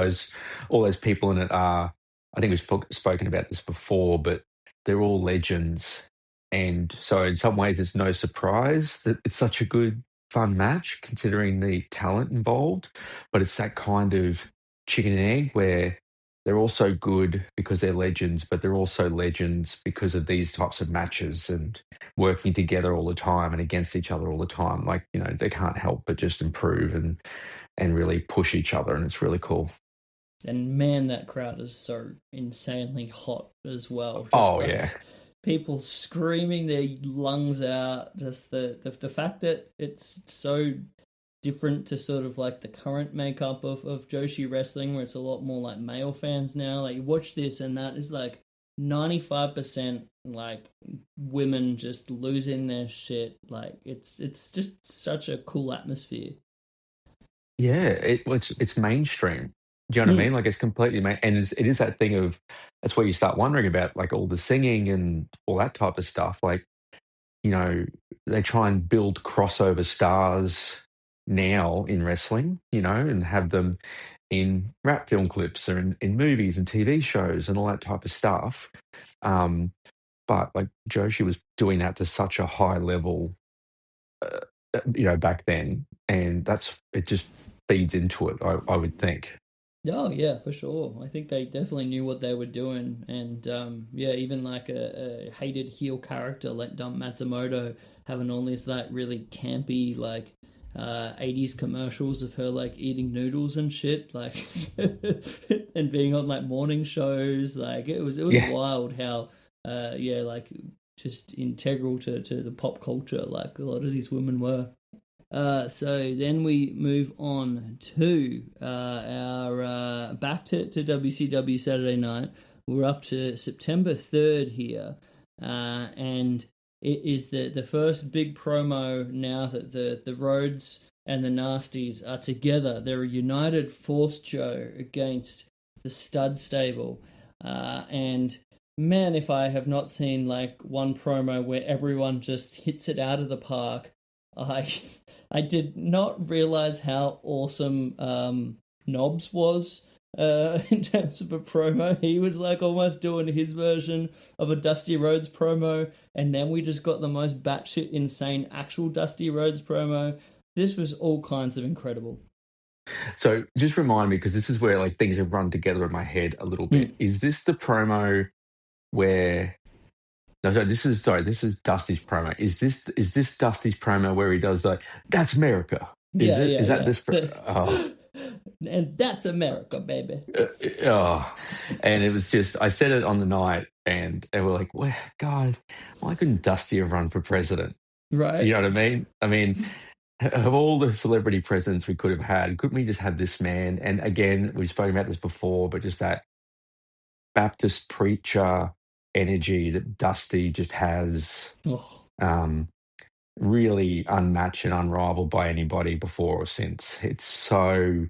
those people in it are, I think we've spoken about this before, but they're all legends. And so in some ways it's no surprise that it's such a good, fun match considering the talent involved. But it's that kind of chicken and egg where they're also good because they're legends, but they're also legends because of these types of matches and working together all the time and against each other all the time. Like, they can't help but just improve and really push each other, and it's really cool. And man, that crowd is so insanely hot as well. Just Oh yeah, like people screaming their lungs out. Just the fact that it's so different to sort of like the current makeup of Joshi wrestling, where it's a lot more like male fans now. Like you watch this, and that is like 95% like women just losing their shit. Like it's just such a cool atmosphere. yeah. It's mainstream. Do you know what I mean? Like it's completely and it is that thing of that's where you start wondering about like all the singing and all that type of stuff. Like, you know, they try and build crossover stars now in wrestling, you know, and have them in rap film clips or in movies and TV shows and all that type of stuff. But like Joshi was doing that to such a high level, you know, back then, and it just feeds into it. I would think. Oh yeah, for sure. I think they definitely knew what they were doing, and yeah, even like a hated heel character like Dump Matsumoto having all these like really campy like 80s commercials of her like eating noodles and shit, like and being on like morning shows. Like it was Yeah. wild how yeah, like just integral to the pop culture like a lot of these women were. So then we move on to our back to WCW Saturday Night. We're up to September 3rd here, and it is the first big promo now that the Rhodes and the Nasties are together. They're a united force, Joe, against the Stud Stable, and man, if I have not seen like one promo where everyone just hits it out of the park. I did not realize how awesome Knobs was in terms of a promo. He was like almost doing his version of a Dusty Rhodes promo, and then we just got the most batshit insane actual Dusty Rhodes promo. This was all kinds of incredible. So just remind me, because this is where like things have run together in my head a little bit. Is this the promo where? No, this is Dusty's promo. Is this Dusty's promo where he does like that's America? Is that this? Oh. And that's America, baby. Oh, and it was just I said it on the night, and we're like, well, God, why couldn't Dusty have run for president? Right? You know what I mean? I mean, of all the celebrity presidents we could have had, couldn't we just have this man? And again, we've spoken about this before, but just that Baptist preacher energy that Dusty just has, really unmatched and unrivaled by anybody before or since. It's so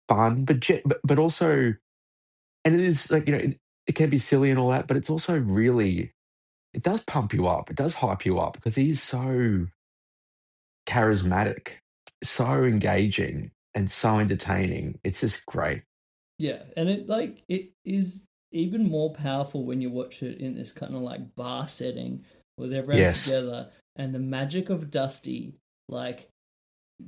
fun, but also, and it is like, you know, it can be silly and all that, but it's also really, it does pump you up. It does hype you up because he's so charismatic, so engaging, and so entertaining. It's just great. Yeah, and it is even more powerful when you watch it in this kind of like bar setting with everyone together, and the magic of Dusty like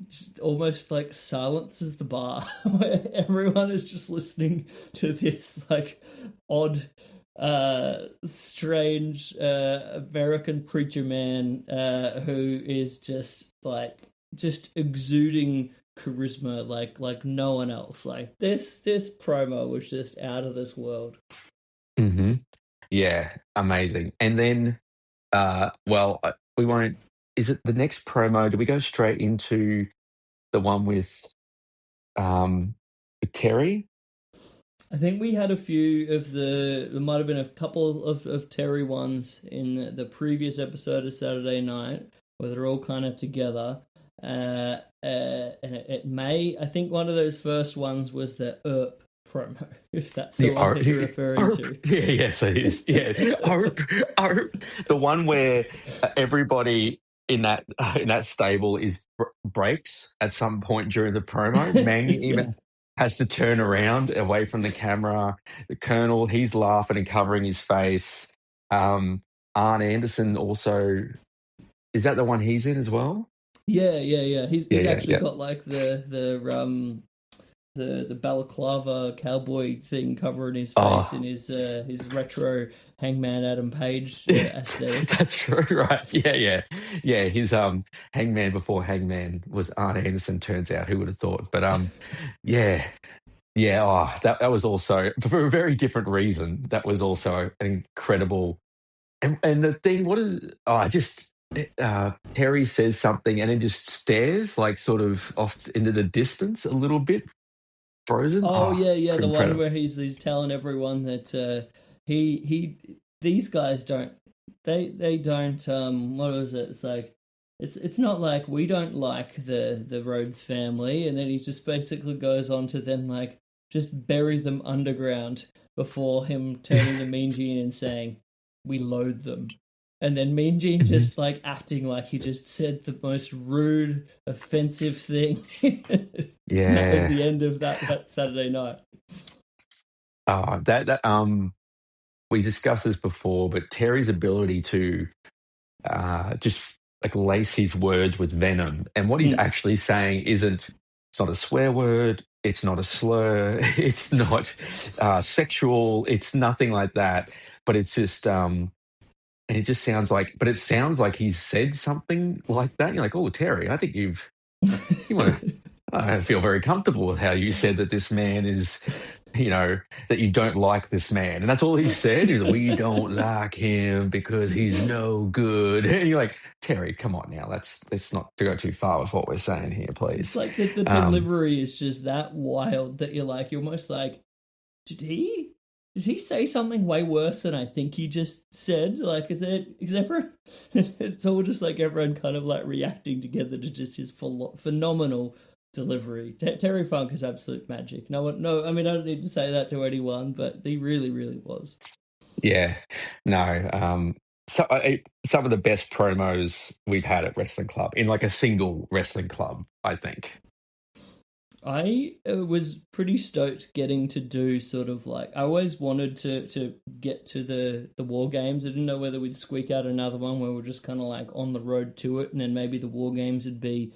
just almost like silences the bar where everyone is just listening to this like odd strange American preacher man who is just exuding charisma like no one else. Like this promo was just out of this world. Mm-hmm. Yeah, amazing. And then we won't, is it the next promo, do we go straight into the one with Terry? I think we had a few of there might have been a couple of Terry ones in the previous episode of Saturday Night where they're all kind of together. And I think one of those first ones was the ERP promo, if that's the one that you're referring to. Yeah, yes, it is. Yeah, the one where everybody in that stable breaks at some point during the promo. Mang even has to turn around away from the camera. The Colonel, he's laughing and covering his face. Arn Anderson also, is that the one he's in as well? Yeah. He's actually got like the balaclava cowboy thing covering his face in his retro Hangman Adam Page aesthetic. That's true, right? Yeah. His Hangman before Hangman was Arn Anderson. Turns out, who would have thought? But yeah. Oh, that was also for a very different reason. That was also an incredible. And the thing, what is? Terry says something and then just stares, like sort of off into the distance a little bit, frozen. Yeah, the incredible. one where he's telling everyone that these guys don't they don't what was it? It's like it's not like we don't like the Rhodes family, and then he just basically goes on to then like just bury them underground before him turning to Mean Gene and saying, "We load them." And then Mean Gene just like acting like he just said the most rude, offensive thing. Yeah. And that was the end of that Saturday night. We discussed this before, but Terry's ability to just like lace his words with venom, and what he's actually saying it's not a swear word, it's not a slur, it's not sexual, it's nothing like that, but it's just and it just sounds like, but it sounds like he's said something like that. You're like, oh, Terry, I think you want to. I feel very comfortable with how you said that this man is, that you don't like this man. And that's all he said. He's like, we don't like him because he's no good. And you're like, Terry, come on now. Let's not go too far with what we're saying here, please. It's like the delivery is just that wild that you're almost like, did he say something way worse than I think he just said? Like, is everyone? It's all just like everyone kind of like reacting together to just his phenomenal delivery. Terry Funk is absolute magic. I don't need to say that to anyone, but he really, really was. Yeah, no. Some of the best promos we've had at Wrestling Club in like a single wrestling club, I think. I was pretty stoked getting to do sort of like, I always wanted to get to the War Games. I didn't know whether we'd squeak out another one where we're just kind of like on the road to it, and then maybe the War Games would be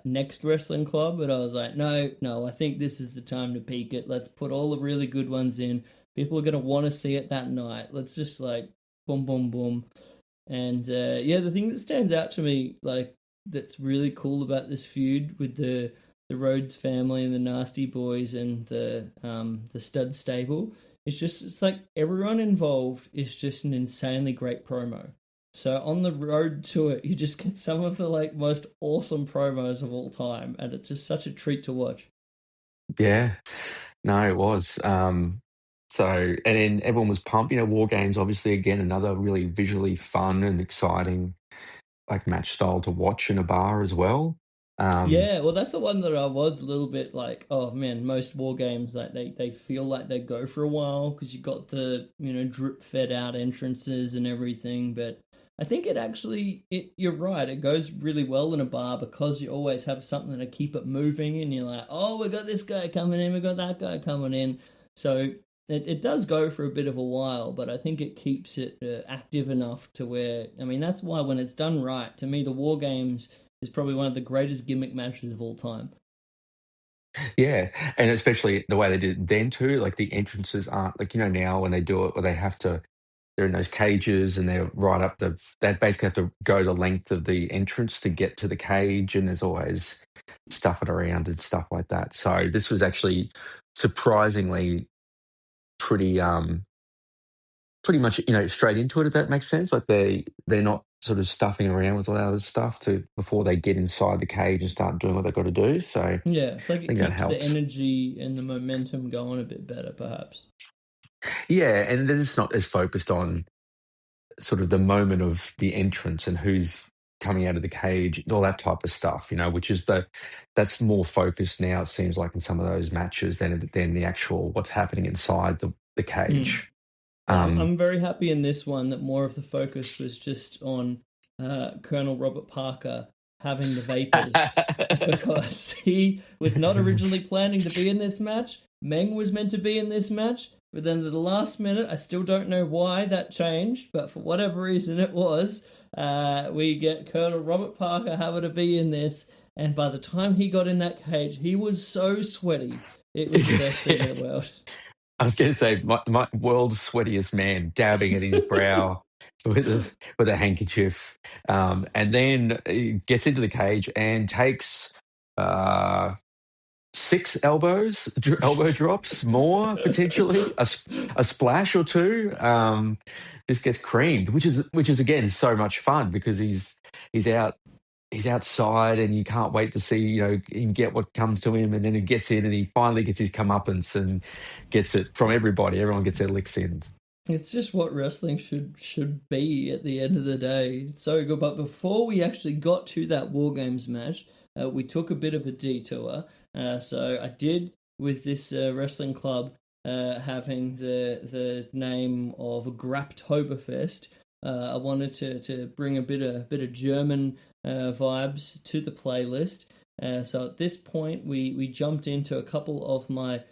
next Wrestling Club. But I was like, no, I think this is the time to peak it. Let's put all the really good ones in. People are going to want to see it that night. Let's just like boom, boom, boom. And the thing that stands out to me, like, that's really cool about this feud with the Rhodes family and the Nasty Boys and the Stud Stable, it's like everyone involved is just an insanely great promo. So on the road to it, you just get some of the like most awesome promos of all time, and it's just such a treat to watch. Yeah, no, it was. So, and then everyone was pumped. War Games, obviously, again, another really visually fun and exciting like match style to watch in a bar as well. Yeah, well, that's the one that I was a little bit like, oh man, most War Games, like they feel like they go for a while because you got the drip fed out entrances and everything. But I think you're right, it goes really well in a bar because you always have something to keep it moving, and you're like, oh, we got this guy coming in, we got that guy coming in. So it does go for a bit of a while, but I think it keeps it active enough to where, that's why when it's done right, to me, the War Games is probably one of the greatest gimmick matches of all time. Yeah, and especially the way they did it then too, like the entrances aren't like, now when they do it, where they have to, they're in those cages and they're right up they basically have to go the length of the entrance to get to the cage, and there's always stuff it around and stuff like that. So this was actually surprisingly pretty much straight into it, if that makes sense. Like they're not sort of stuffing around with a lot of stuff before they get inside the cage and start doing what they've got to do. So yeah, it's like it keeps that helps. the energy and the momentum going a bit better, perhaps. Yeah, and they're just not as focused on sort of the moment of the entrance and who's coming out of the cage, all that type of stuff, which is that's more focused now, it seems like, in some of those matches than the actual what's happening inside the cage. I'm very happy in this one that more of the focus was just on Colonel Robert Parker having the vapors because he was not originally planning to be in this match. Meng was meant to be in this match, but then at the last minute, I still don't know why that changed, but for whatever reason it was, we get Colonel Robert Parker having to be in this, and by the time he got in that cage, he was so sweaty. It was the best thing in the world. I was going to say, my world's sweatiest man dabbing at his brow with a handkerchief, and then he gets into the cage and takes 6 elbow drops, more potentially a splash or two. Just gets creamed, which is again so much fun because he's outside and you can't wait to see him get what comes to him, and then he gets in and he finally gets his comeuppance and gets it from everybody. Everyone gets their licks in. It's just what wrestling should be at the end of the day. It's so good. But before we actually got to that War Games match, we took a bit of a detour. So I did with this wrestling club having the name of Graptoberfest. I wanted to bring a bit of German vibes to the playlist. So at this point, we jumped into a couple of my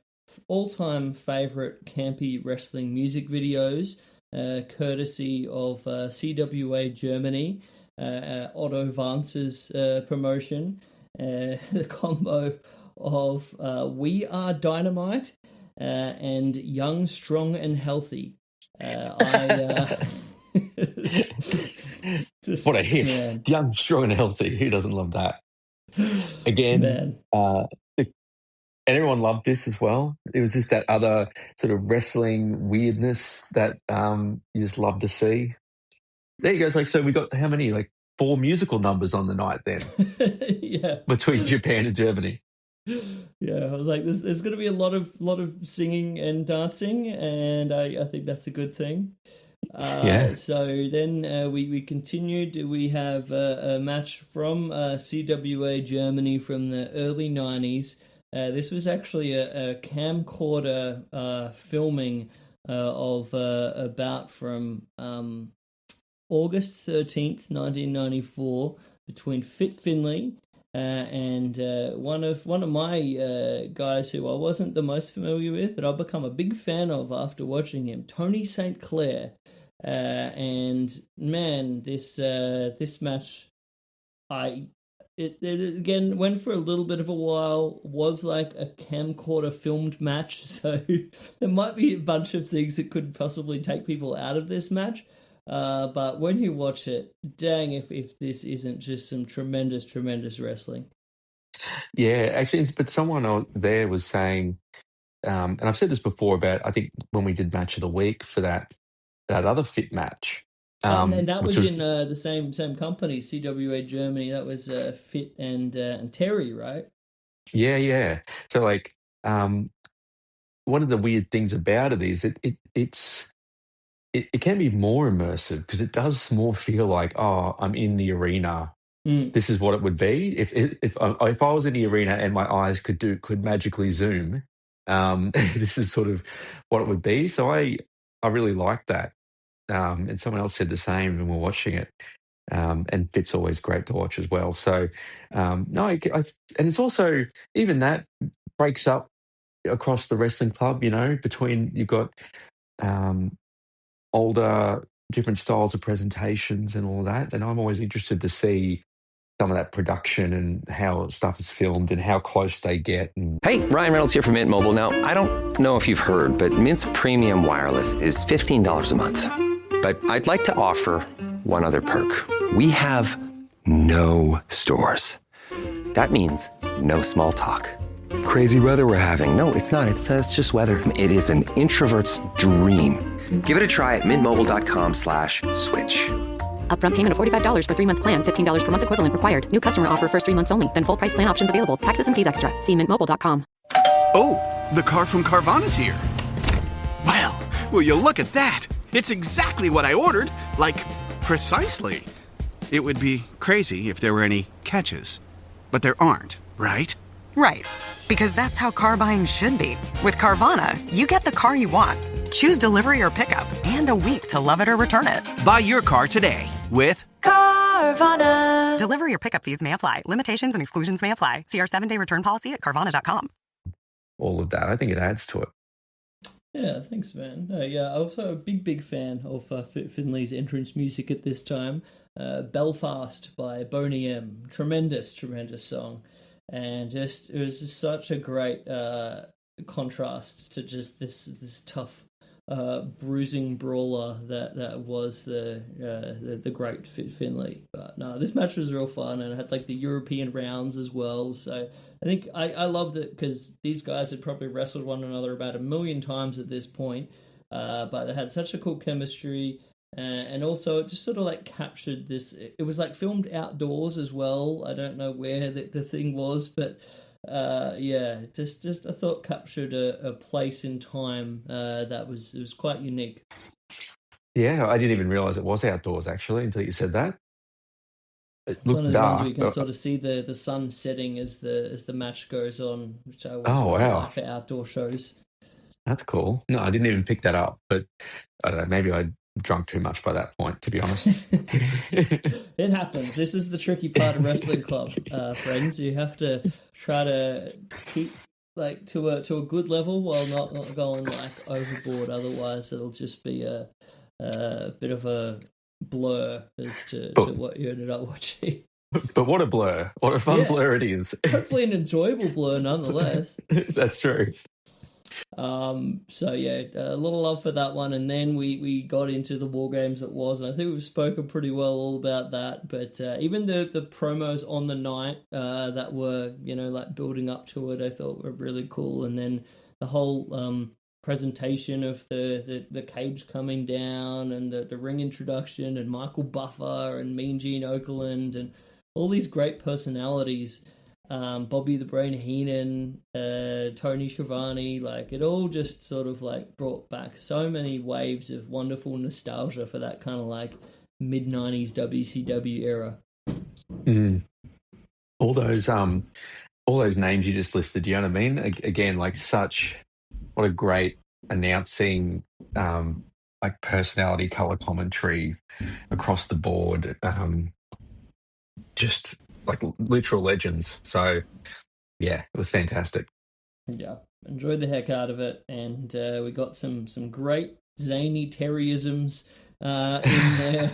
all-time favorite campy wrestling music videos, courtesy of CWA Germany, Otto Vance's promotion. The combo of We Are Dynamite and Young, Strong, and Healthy. What a hit. Man. Young, strong, and healthy. Who doesn't love that? Again, Man. and everyone loved this as well. It was just that other sort of wrestling weirdness that you just love to see. There you go. It's like, so we got how many? Like 4 musical numbers on the night then Yeah. between Japan and Germany. Yeah, I was like, there's going to be a lot of singing and dancing, and I think that's a good thing. Yeah. So then we continued. We have a match from CWA Germany from the early 90s. This was actually a camcorder filming of a bout from August 13th, 1994, between Fit Finlay and one of my guys who I wasn't the most familiar with, but I've become a big fan of after watching him, Tony St. Clair. And man, this match, it again went for a little bit of a while. Was like a camcorder filmed match, so there might be a bunch of things that could possibly take people out of this match. But when you watch it, dang, if this isn't just some tremendous wrestling. Yeah, actually, but someone there was saying, and I've said this before about, I think when we did Match of the Week for that other fit match. And that which was in the same company, CWA Germany. That was Fit and Terry, right? Yeah. So like, one of the weird things about it is it can be more immersive because it does more feel like, oh, I'm in the arena. This is what it would be if I was in the arena and my eyes could magically zoom. This is sort of what it would be. So I really like that. And someone else said the same when we were watching it. And Fit's always great to watch as well. So no, and it's also even that breaks up across the wrestling club. Between you've got older, different styles of presentations and all that. And I'm always interested to see some of that production and how stuff is filmed and how close they get. And Hey, Ryan Reynolds here from Mint Mobile. Now, I don't know if you've heard, but Mint's premium wireless is $15 a month. But I'd like to offer one other perk. We have no stores. That means no small talk. Crazy weather we're having. No, it's not. It's just weather. It is an introvert's dream. Give it a try at mintmobile.com/switch. Upfront payment of $45 for 3-month plan, $15 per month equivalent required. New customer offer first 3 months only. Then full price plan options available. Taxes and fees extra. See mintmobile.com. Oh, the car from Carvana's here. Well, will you look at that? It's exactly what I ordered. Like, precisely. It would be crazy if there were any catches. But there aren't, right? Right. Because that's how car buying should be. With Carvana, you get the car you want. Choose delivery or pickup and a week to love it or return it. Buy your car today with Carvana. Delivery or pickup fees may apply. Limitations and exclusions may apply. See our 7-day return policy at Carvana.com. all of that, I think it adds to it. Yeah, thanks, man. Yeah, also a big fan of Finlay's entrance music at this time. Belfast by Boney M. Tremendous song. And it was just such a great contrast to just this tough, bruising brawler that was the great Finlay. But no, this match was real fun, and it had like the European rounds as well. So I think I loved it because these guys had probably wrestled one another about 1 million times at this point, but they had such a cool chemistry. And also, it just sort of like captured this. It was like filmed outdoors as well. I don't know where the thing was, but yeah, just I thought captured a place in time that was quite unique. Yeah, I didn't even realize it was outdoors actually until you said that. It's one looked of those ones where dark. you can sort of see the sun setting as the match goes on, which I always Oh really wow, like for outdoor shows. that's cool. No, I didn't even pick that up, but I don't know. Maybe I drunk too much by that point, to be honest. It happens. This is the tricky part of wrestling club, friends. You have to try to keep like to a good level while not going like overboard. Otherwise, it'll just be a bit of a blur as to what you ended up watching. But what a blur! What a fun blur it is. Hopefully, an enjoyable blur nonetheless. That's true. So yeah, a little love for that one, and then we got into the war games it was, and I think we've spoken pretty well all about that. But even the promos on the night that were like building up to it, I thought were really cool, and then the whole presentation of the cage coming down and the ring introduction and Michael Buffer and Mean Gene Okerlund and all these great personalities. Bobby the Brain Heenan, Tony Schiavone, like it all just sort of like brought back so many waves of wonderful nostalgia for that kind of like mid-90s WCW era. Mm. All those names you just listed, you know what I mean? Again, like what a great announcing, like personality, color commentary across the board. Just like literal legends. So yeah, it was fantastic. Yeah, enjoyed the heck out of it, and we got some great zany Terryisms in there.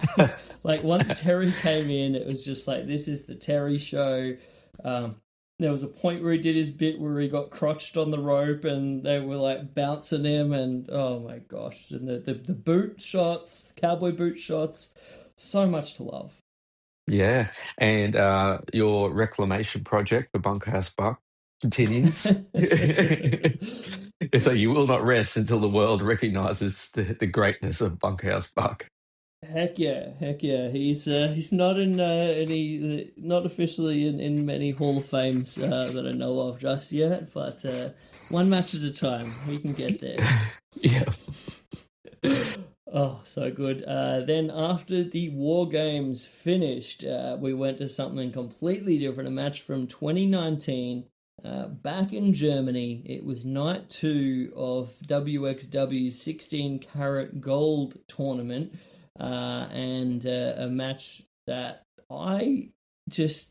Like once Terry came in, it was just like, this is the Terry show. There was a point where he did his bit where he got crotched on the rope and they were like bouncing him, and oh my gosh, and the boot shots, cowboy boot shots, so much to love. Yeah, and your reclamation project for Bunkhouse Buck continues. So you will not rest until the world recognizes the greatness of Bunkhouse Buck. Heck yeah. He's not in any, not officially in many Hall of Fames that I know of just yet, but one match at a time, we can get there. Yeah. Oh, so good. Then after the War Games finished, we went to something completely different, a match from 2019, back in Germany. It was night 2 of WXW's 16 Karat Gold tournament, and a match that I just,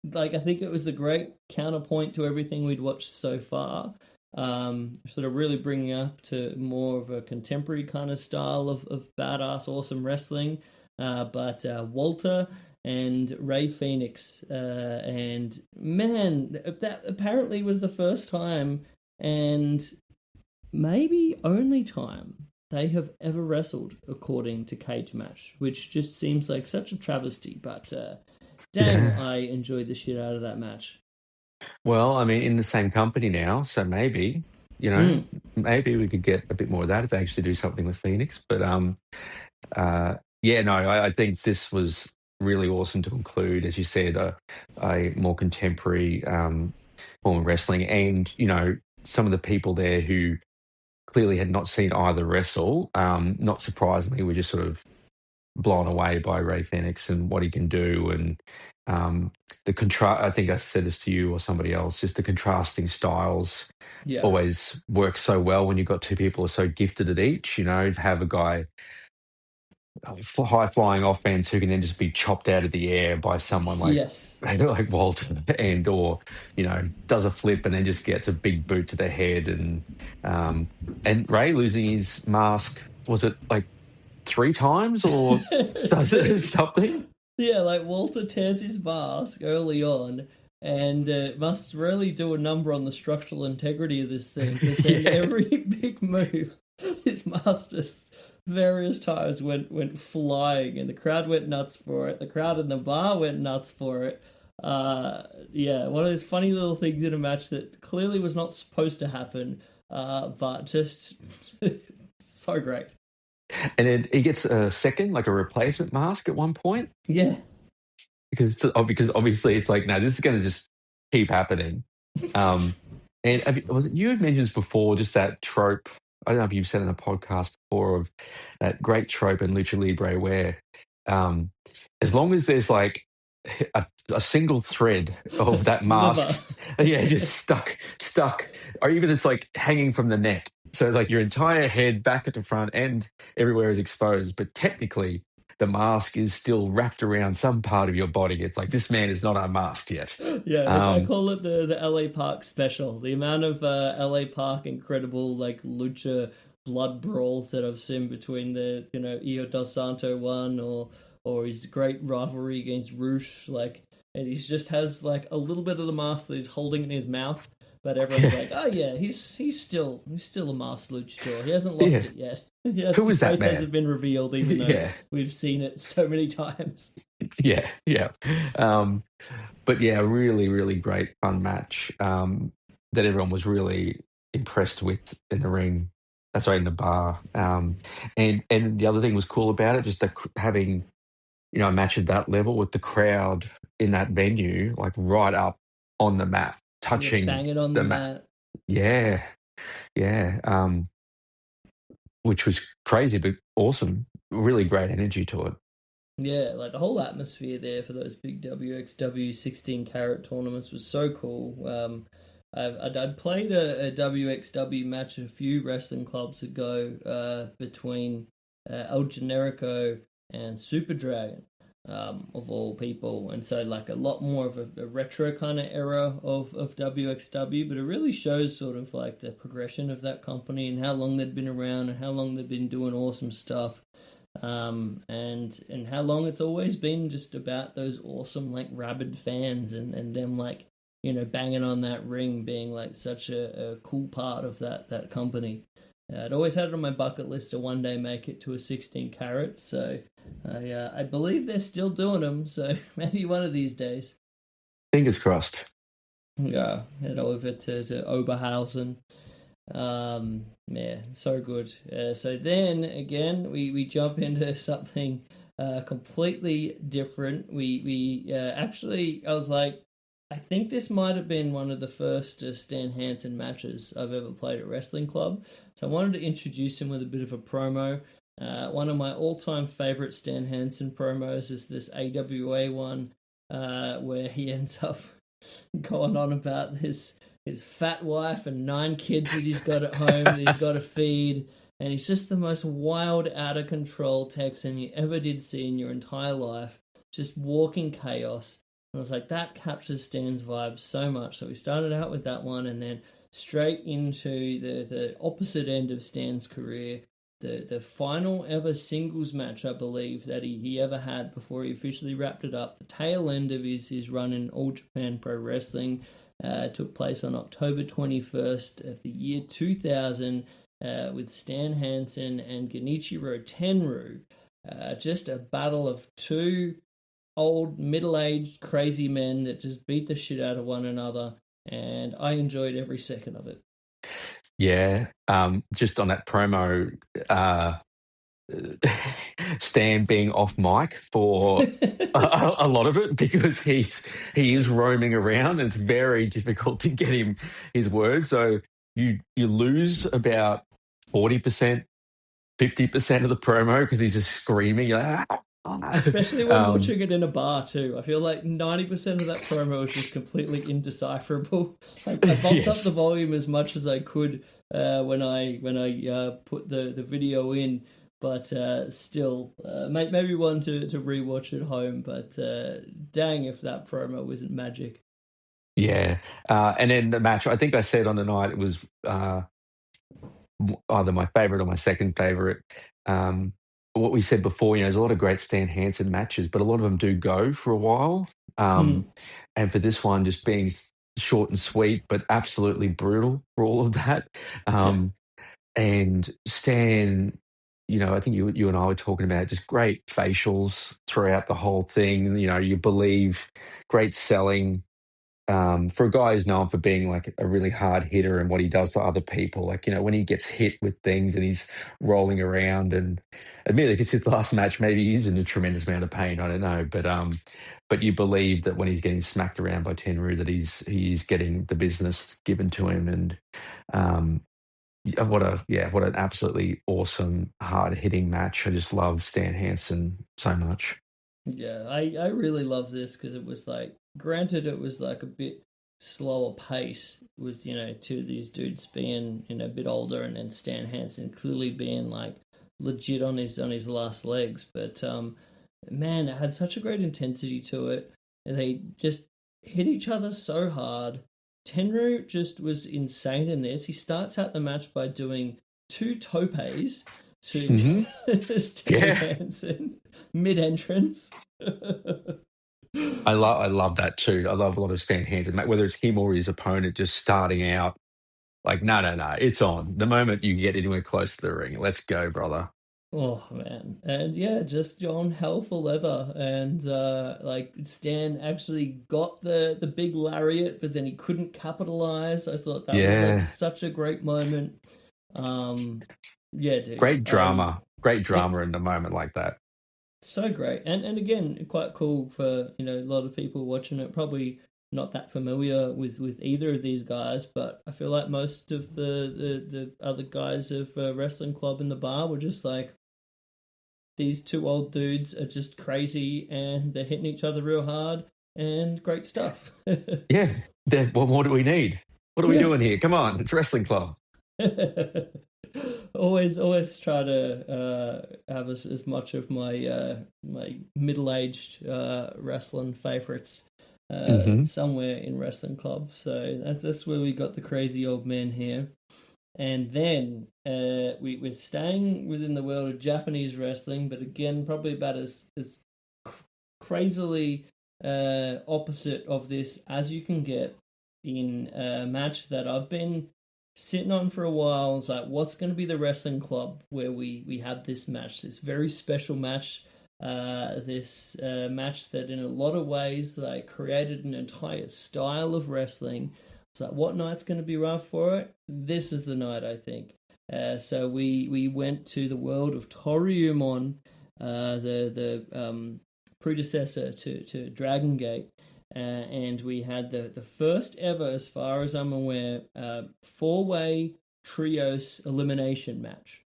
like, I think it was the great counterpoint to everything we'd watched so far. Sort of really bringing up to more of a contemporary kind of style of badass, awesome wrestling. But Walter and Ray Phoenix, and man, that apparently was the first time and maybe only time they have ever wrestled according to Cage Match, which just seems like such a travesty. But dang, yeah. I enjoyed the shit out of that match. Well, I mean, in the same company now, so maybe, maybe we could get a bit more of that if they actually do something with Phoenix. But yeah, no, I think this was really awesome to include, as you said, a more contemporary form of wrestling, and some of the people there who clearly had not seen either wrestle. Not surprisingly, were just sort of blown away by Ray Phoenix and what he can do, and the contrast. I think I said this to you or somebody else. Just the contrasting styles always works so well when you've got two people who are so gifted at each. To have a guy, high flying offense, who can then just be chopped out of the air by someone like like Walter, or does a flip and then just gets a big boot to the head, and Ray losing his mask, was it like 3 times or something? Yeah, like Walter tears his mask early on and must really do a number on the structural integrity of this thing, because then every big move, his mask just various times went flying, and the crowd went nuts for it. The crowd in the bar went nuts for it. Yeah, one of those funny little things in a match that clearly was not supposed to happen, but just so great. And then he gets a second, like a replacement mask at one point. Yeah. Because obviously it's like, no, this is going to just keep happening. And was it you had mentioned this before, just that trope, I don't know if you've said in a podcast before, of that great trope in Lucha Libre where as long as there's like a single thread of that Sliver. mask, yeah, just stuck, or even it's like hanging from the neck. So it's like your entire head, back at the front, and everywhere is exposed. But technically, the mask is still wrapped around some part of your body. It's like this man is not unmasked yet. Yeah, I Um, call it the LA Park special. The amount of LA Park incredible like lucha blood brawls that I've seen between the Io Dos Santo one or his great rivalry against Roosh, like, and he just has like a little bit of the mask that he's holding in his mouth, but everyone's like, oh yeah, he's still a masked luchador. He hasn't lost yeah. it yet. Yes, Who his was that face man? hasn't been revealed, even though Yeah, we've seen it so many times. yeah, yeah. Um, but yeah, really, really great fun match that everyone was really impressed with in the ring. Sorry, in the bar. And the other thing was cool about it, just having a match at that level with the crowd in that venue, like right up on the mat, Yeah, touching banging on the the mat. mat. Yeah, yeah. Which was crazy, but awesome. Really great energy to it. Yeah, like the whole atmosphere there for those big WXW 16 carat tournaments was so cool. I'd played a WXW match a few wrestling clubs ago between El Generico and Super Dragon, of all people. And so, like, a lot more of a retro kind of era of WXW, but it really shows sort of like the progression of that company and how long they'd been around and how long they've been doing awesome stuff. And how long it's always been just about those awesome like rabid fans and them like banging on that ring being like such a cool part of that company. I'd always had it on my bucket list to one day make it to a 16 carat, so I believe they're still doing them, so maybe one of these days. Fingers crossed. Yeah, head over to Oberhausen. Yeah, so good. So then again, we jump into something completely different. We actually, I was like, I think this might have been one of the first Stan Hansen matches I've ever played at Wrestling Club. So I wanted to introduce him with a bit of a promo. One of my all-time favorite Stan Hansen promos is this AWA one, where he ends up going on about his fat wife and 9 kids that he's got at home that he's got to feed, and he's just the most wild, out of control Texan you ever did see in your entire life, just walking chaos. And I was like, that captures Stan's vibe so much. So we started out with that one, and then straight into the opposite end of Stan's career, the final ever singles match, I believe, that he ever had before he officially wrapped it up. The tail end of his run in All Japan Pro Wrestling took place on October 21st of the year 2000 with Stan Hansen and Genichiro Tenryu. Just a battle of two old, middle-aged, crazy men that just beat the shit out of one another, and I enjoyed every second of it. Yeah. Just on that promo, Stan being off mic for a lot of it because he is roaming around and it's very difficult to get him his words. So you lose about 40%, 50% of the promo because he's just screaming. You're like, "Ah." Especially when watching it in a bar too. I feel like 90% of that promo is just completely indecipherable. I bumped up the volume as much as I could when I put the video in, but still, maybe one to rewatch at home. But dang, if that promo wasn't magic. Yeah. And then the match, I think I said on the night it was either my favorite or my second favorite. What we said before, there's a lot of great Stan Hansen matches, but a lot of them do go for a while. And for this one, just being short and sweet, but absolutely brutal for all of that. And Stan, I think you and I were talking about just great facials throughout the whole thing. You believe, great selling. For a guy who's known for being like a really hard hitter and what he does to other people, like, when he gets hit with things and he's rolling around, and admittedly, if it's his last match, maybe he's in a tremendous amount of pain. I don't know. But you believe that when he's getting smacked around by Tenryu, that he's getting the business given to him. And what an absolutely awesome, hard hitting match. I just love Stan Hansen so much. Yeah, I really love this because it was like, granted, it was like a bit slower pace with, two of these dudes being, a bit older, and then Stan Hansen clearly being like legit on his last legs. But man, it had such a great intensity to it. And they just hit each other so hard. Tenru just was insane in this. He starts out the match by doing two topes to Stan Yeah. Hansen mid entrance. I love that too. I love a lot of Stan Hansen, mate, whether it's him or his opponent just starting out like, no, it's on. The moment you get anywhere close to the ring, let's go, brother. Oh man, and yeah, just John hell for leather, and like Stan actually got the big lariat, but then he couldn't capitalize. I thought that was like Yeah. such a great moment. Yeah, dude, Great drama in a moment like that. so great, and again, quite cool for a lot of people watching it. Probably not that familiar with either of these guys, but I feel like most of the other guys of Wrestling Club in the Bar were just like, these two old dudes are just crazy and they're hitting each other real hard and great stuff. Yeah. What more do we need? What are we doing here? Come on, it's Wrestling Club. always try to have as much of my my middle-aged wrestling favorites somewhere in Wrestling Club. So that's where we got the crazy old man here. And then we're staying within the world of Japanese wrestling, but again, probably about as crazily opposite of this as you can get in a match that I've been sitting on for a while. It's like, what's going to be the Wrestling Club where we have this match, this very special match, this match that in a lot of ways like created an entire style of wrestling. So what night's going to be rough for it? This is the night, I think. So we went to the world of Toriumon, the predecessor to Dragon Gate, and we had the first ever, as far as I'm aware, 4-way trios elimination match.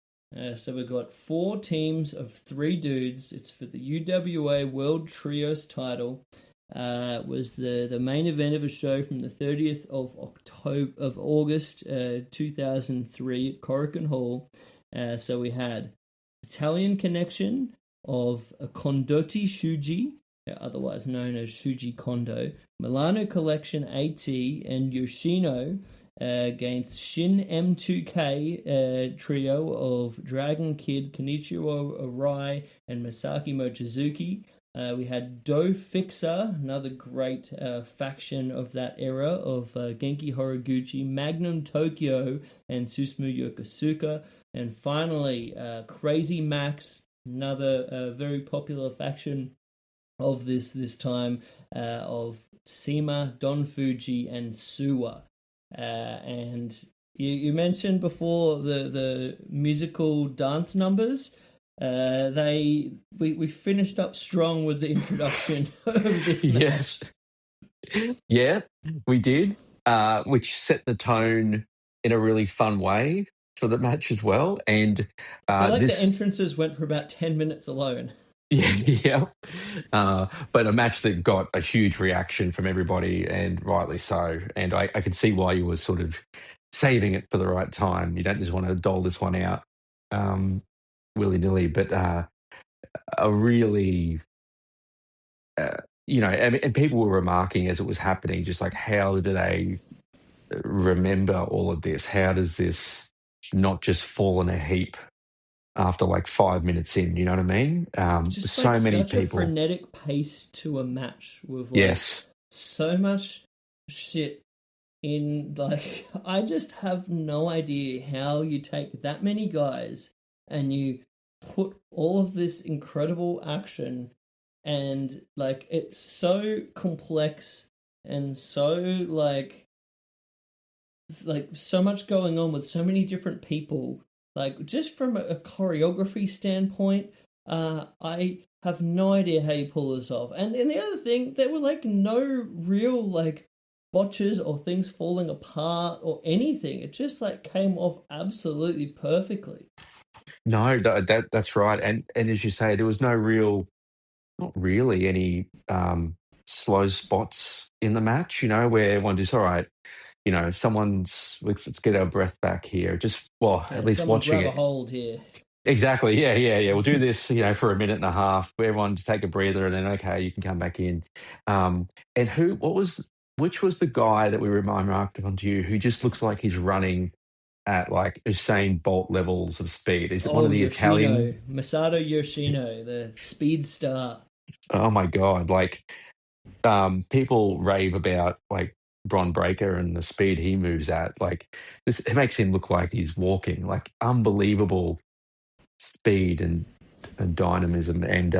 So we've got 4 teams of 3 dudes. It's for the UWA World Trios title. Was the main event of a show from the 30th of August 2003 at Korakuen Hall. So we had Italian connection of Kondotti Shuji, otherwise known as Shuji Kondo, Milano Collection AT, and Yoshino against Shin M2K trio of Dragon Kid, Kenichiro Arai, and Masaki Mochizuki. We had Do Fixer, another great faction of that era of Genki Horiguchi, Magnum Tokyo, and Susumu Yokosuka. And finally, Crazy Max, another very popular faction of this time of Sima, Don Fuji, and Suwa. And you mentioned before the musical dance numbers. We finished up strong with the introduction of this match. Yes. Yeah, we did, which set the tone in a really fun way for the match as well. And I feel like the entrances went for about 10 minutes alone. Yeah. But a match that got a huge reaction from everybody, and rightly so. And I can see why you were sort of saving it for the right time. You don't just want to dole this one out willy-nilly, but a really, and people were remarking as it was happening, just like, how do they remember all of this? How does this not just fall in a heap after like 5 minutes in, you know what I mean? Just so like many such people. a frenetic pace to a match with like Yes. so much shit in, like, I just have no idea how you take that many guys and you put all of this incredible action, and like it's so complex and so like so much going on with so many different people. Like, just from a choreography standpoint, I have no idea how you pull this off. And the other thing, there were like no real like botches or things falling apart or anything. It just like came off absolutely perfectly. No, that's right. And as you say, there was no real not really any slow spots in the match, where everyone just, all right, let's get our breath back here. Just, well, at least Someone watching grab a it. hold here. Exactly. Yeah, yeah, yeah. We'll do this, for a minute and a half. Everyone just take a breather and then, okay, you can come back in. And which was the guy that I marked onto you who just looks like he's running at like Usain Bolt levels of speed? Is it one of the Italian? Masato Yoshino, the speed star. Oh my God. Like, people rave about like Bron Breakker and the speed he moves at. Like this, it makes him look like he's walking, like unbelievable speed and dynamism. And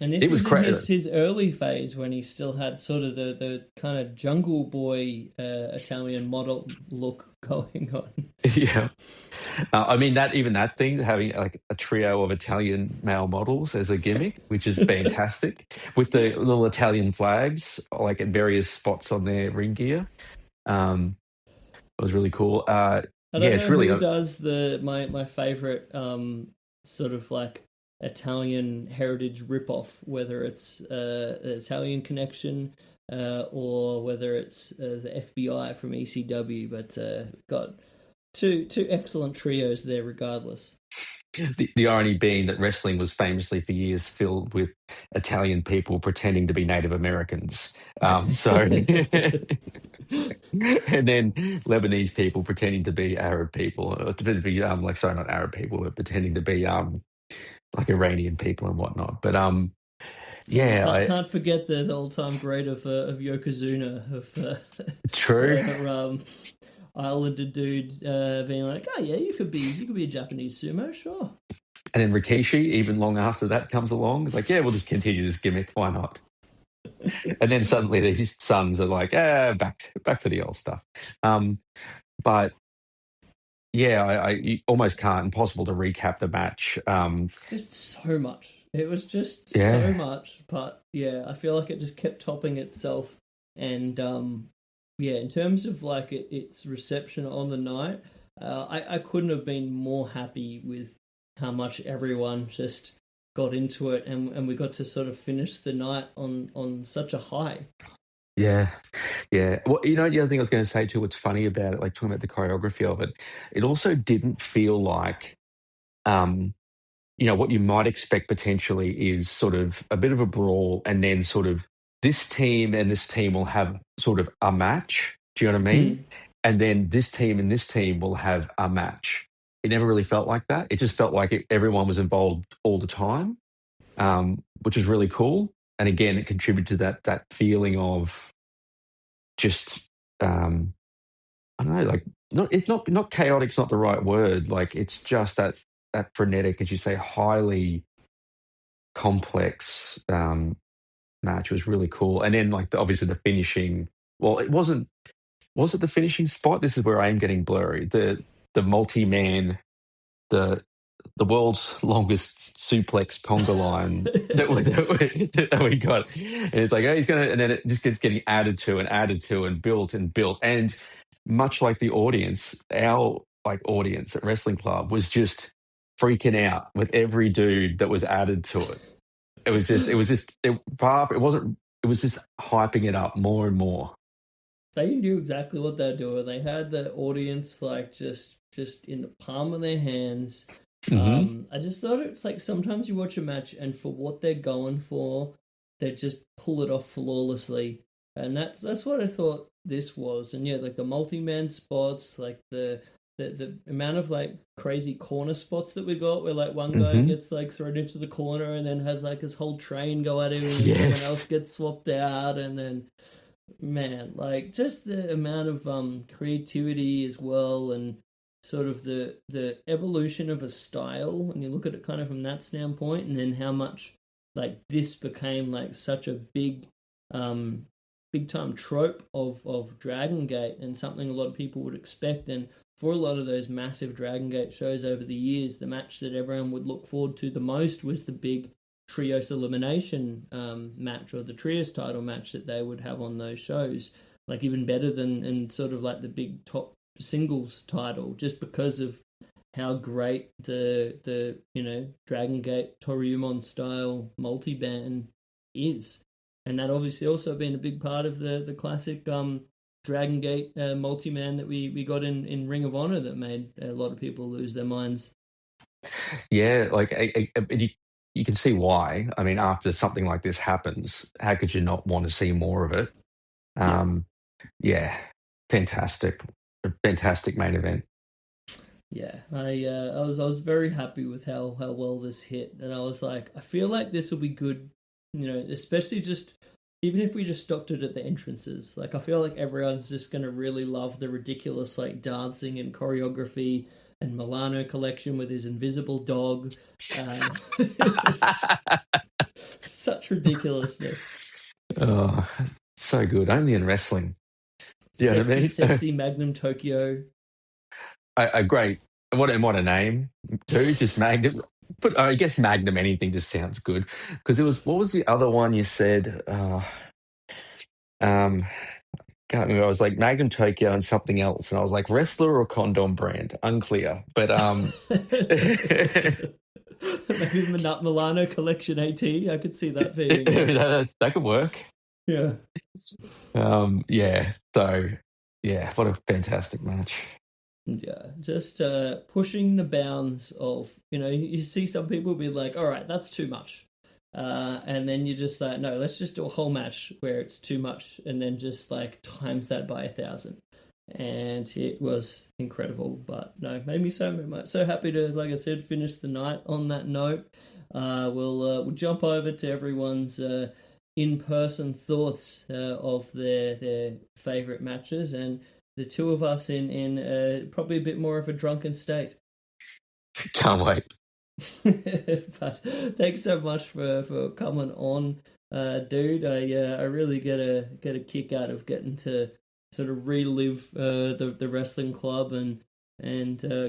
this It was was in crazy. his early phase when he still had sort of the kind of jungle boy Italian model look going on. Yeah. I mean, that thing, having like a trio of Italian male models as a gimmick, which is fantastic, with the little Italian flags like at various spots on their ring gear. It was really cool. I Yeah, don't it's know really who does my favorite sort of like Italian heritage ripoff, whether it's the Italian Connection or whether it's the FBI from ECW, but got two excellent trios there regardless. the irony being that wrestling was famously for years filled with Italian people pretending to be Native Americans. And then Lebanese people pretending to be Arab people, to be like, sorry, not Arab people, but pretending to be like Iranian people and whatnot. But yeah, Can't forget the all-time great of Yokozuna of true. Islander dude being like, oh yeah, you could be a Japanese sumo, sure. And then Rikishi, even long after that comes along, it's like, yeah, we'll just continue this gimmick. Why not? And then suddenly his sons are like, back to the old stuff. But yeah, I almost can't. Impossible to recap the match. Just so much. It was just Yeah. so much. But yeah, I feel like it just kept topping itself. And yeah, in terms of like its reception on the night, I couldn't have been more happy with how much everyone just got into it, and we got to sort of finish the night on such a high. Yeah, yeah. Well, the other thing I was going to say too, what's funny about it, like talking about the choreography of it, it also didn't feel like, what you might expect potentially is sort of a bit of a brawl, and then sort of this team and this team will have sort of a match. Do you know what I mean? And then this team and this team will have a match. It never really felt like that. It just felt like everyone was involved all the time, which is really cool. And again, it contributed to that feeling of just I don't know, like not chaotic's not the right word. Like it's just that frenetic, as you say, highly complex match was really cool. And then like obviously the finishing. Well, it wasn't. Was it the finishing spot? This is where I am getting blurry. The multi-man, the world's longest suplex conga line that we got. And it's like, oh, he's going to, and then it just gets getting added to and built and built. And much like the audience, our like audience at Wrestling Club was just freaking out with every dude that was added to it. It was just hyping it up more and more. They knew exactly what they're doing. They had the audience like just in the palm of their hands. I just thought it's like sometimes you watch a match and for what they're going for, they just pull it off flawlessly, and that's what I thought this was. And yeah, like the multi-man spots, like the amount of like crazy corner spots that we got, where like one guy gets like thrown into the corner and then has like his whole train go at him, and someone else gets swapped out, and then. Man, like just the amount of creativity as well, and sort of the evolution of a style when you look at it kind of from that standpoint, and then how much like this became like such a big time trope of Dragon Gate, and something a lot of people would expect. And for a lot of those massive Dragon Gate shows over the years, the match that everyone would look forward to the most was the big trios elimination match, or the trios title match that they would have on those shows, like even better than in sort of like the big top singles title, just because of how great the Dragon Gate Toryumon style multi-ban is. And that obviously also been a big part of the classic Dragon Gate multi-man that we got in Ring of Honor that made a lot of people lose their minds. Yeah, like you can see why. I mean, after something like this happens, how could you not want to see more of it? Um, yeah, fantastic, a fantastic main event. Yeah, I was very happy with how well this hit, and I was like, I feel like this will be good, especially just even if we just stopped it at the entrances. Like, I feel like everyone's just gonna really love the ridiculous like dancing and choreography and Milano collection with his invisible dog. Such ridiculousness. Oh, so good. Only in wrestling. Do you know what I mean? Sexy Magnum Tokyo. A great, what a name too. Just Magnum. But I guess Magnum anything just sounds good because it was. What was the other one you said? Can't remember. I was like Magnum Tokyo and something else, and I was like wrestler or condom brand, unclear. But maybe Milano Collection AT. I could see that being that could work. Yeah. Yeah. So yeah, what a fantastic match. Yeah, just pushing the bounds of, you see some people be like, all right, that's too much. And then you're just like, no, let's just do a whole match where it's too much and then just like times that by 1,000. And it was incredible, but no, made me so happy to, like I said, finish the night on that note. We'll jump over to everyone's in-person thoughts of their favorite matches, and the two of us in probably a bit more of a drunken state. Can't wait. But thanks so much for coming on, dude. I really get a kick out of getting to sort of relive the wrestling club and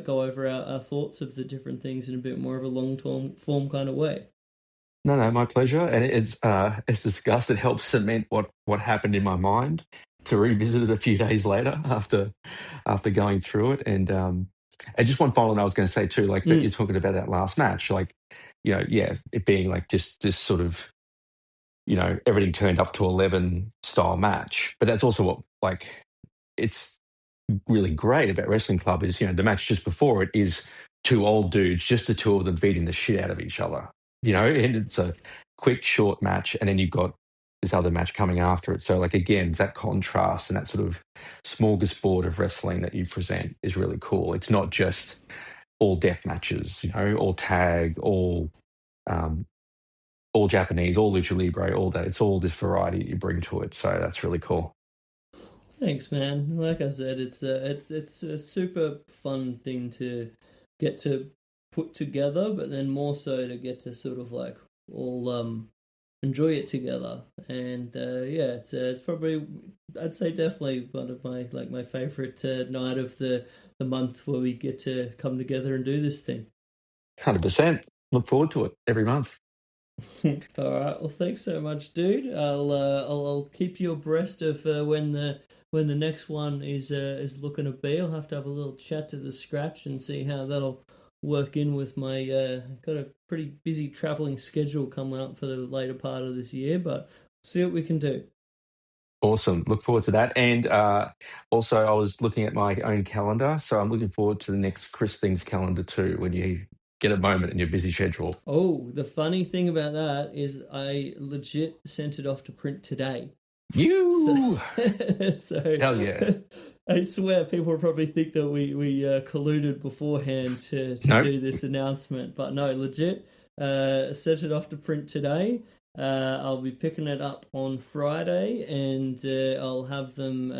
go over our thoughts of the different things in a bit more of a long-term form kind of way. No, my pleasure. And it's as discussed, it helps cement what happened in my mind to revisit it a few days later after going through it. And just one final note I was going to say too, like that you're talking about that last match, like it being like just this sort of everything turned up to 11 style match, but that's also what like it's really great about Wrestling Club is the match just before it is two old dudes, just the two of them beating the shit out of each other. And it's a quick, short match, and then you've got this other match coming after it. So, like, again, that contrast and that sort of smorgasbord of wrestling that you present is really cool. It's not just all death matches, all tag, all Japanese, all lucha libre, all that. It's all this variety you bring to it. So that's really cool. Thanks, man. Like I said, it's a super fun thing to get to put together, but then more so to get to sort of like all enjoy it together. And it's probably, I'd say definitely one of my favorite night of the month where we get to come together and do this thing. 100%. Look forward to it every month. All right. Well, thanks so much, dude. I'll keep you abreast of when the next one is looking to be. I'll have to have a little chat to the Scratch and see how that'll work in with my got a pretty busy traveling schedule coming up for the later part of this year, but see what we can do. Awesome. Look forward to that. And also, I was looking at my own calendar, so I'm looking forward to the next Chris Things calendar too, when you get a moment in your busy schedule. Oh, the funny thing about that is I legit sent it off to print today. So Hell yeah. I swear people will probably think that we colluded beforehand to do this announcement, but no, legit, sent it off to print today. I'll be picking it up on Friday, and I'll have them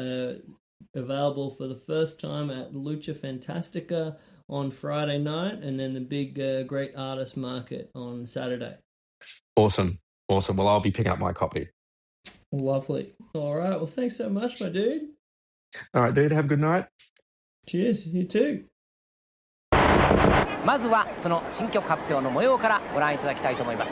available for the first time at Lucha Fantastica on Friday night, and then the big Great Artist Market on Saturday. Awesome. Well, I'll be picking up my copy. Lovely. All right. Well, thanks so much, my dude. All right, dude. Have a good night. Cheers. You too. まずはその新曲発表の模様からご覧いただきたいと思います。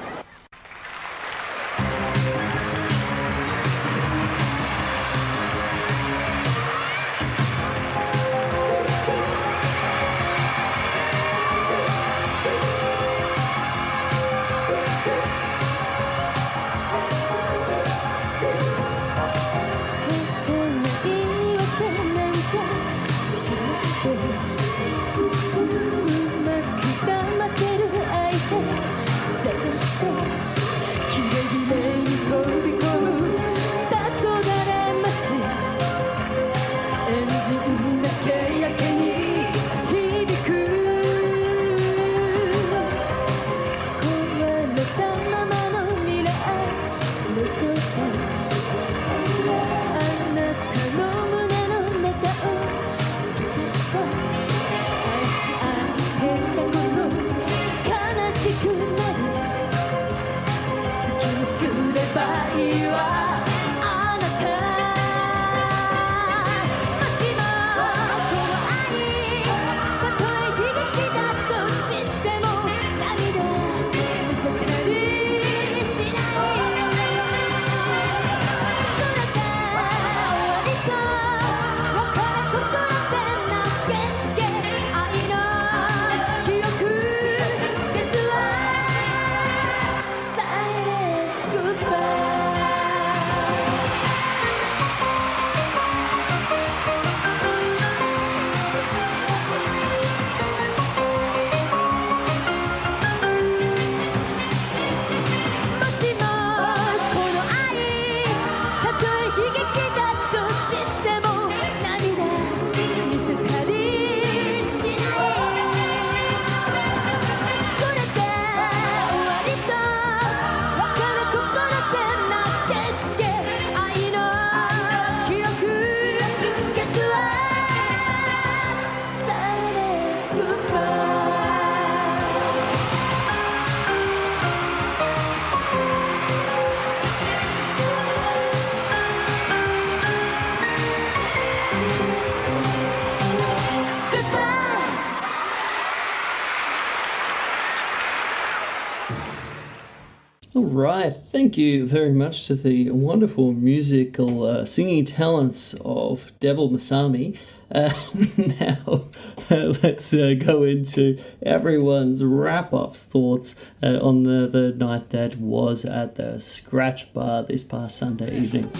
All right, thank you very much to the wonderful musical singing talents of Devil Masami. Now, let's go into everyone's wrap-up thoughts on the night that was at the Scratch Bar this past Sunday evening.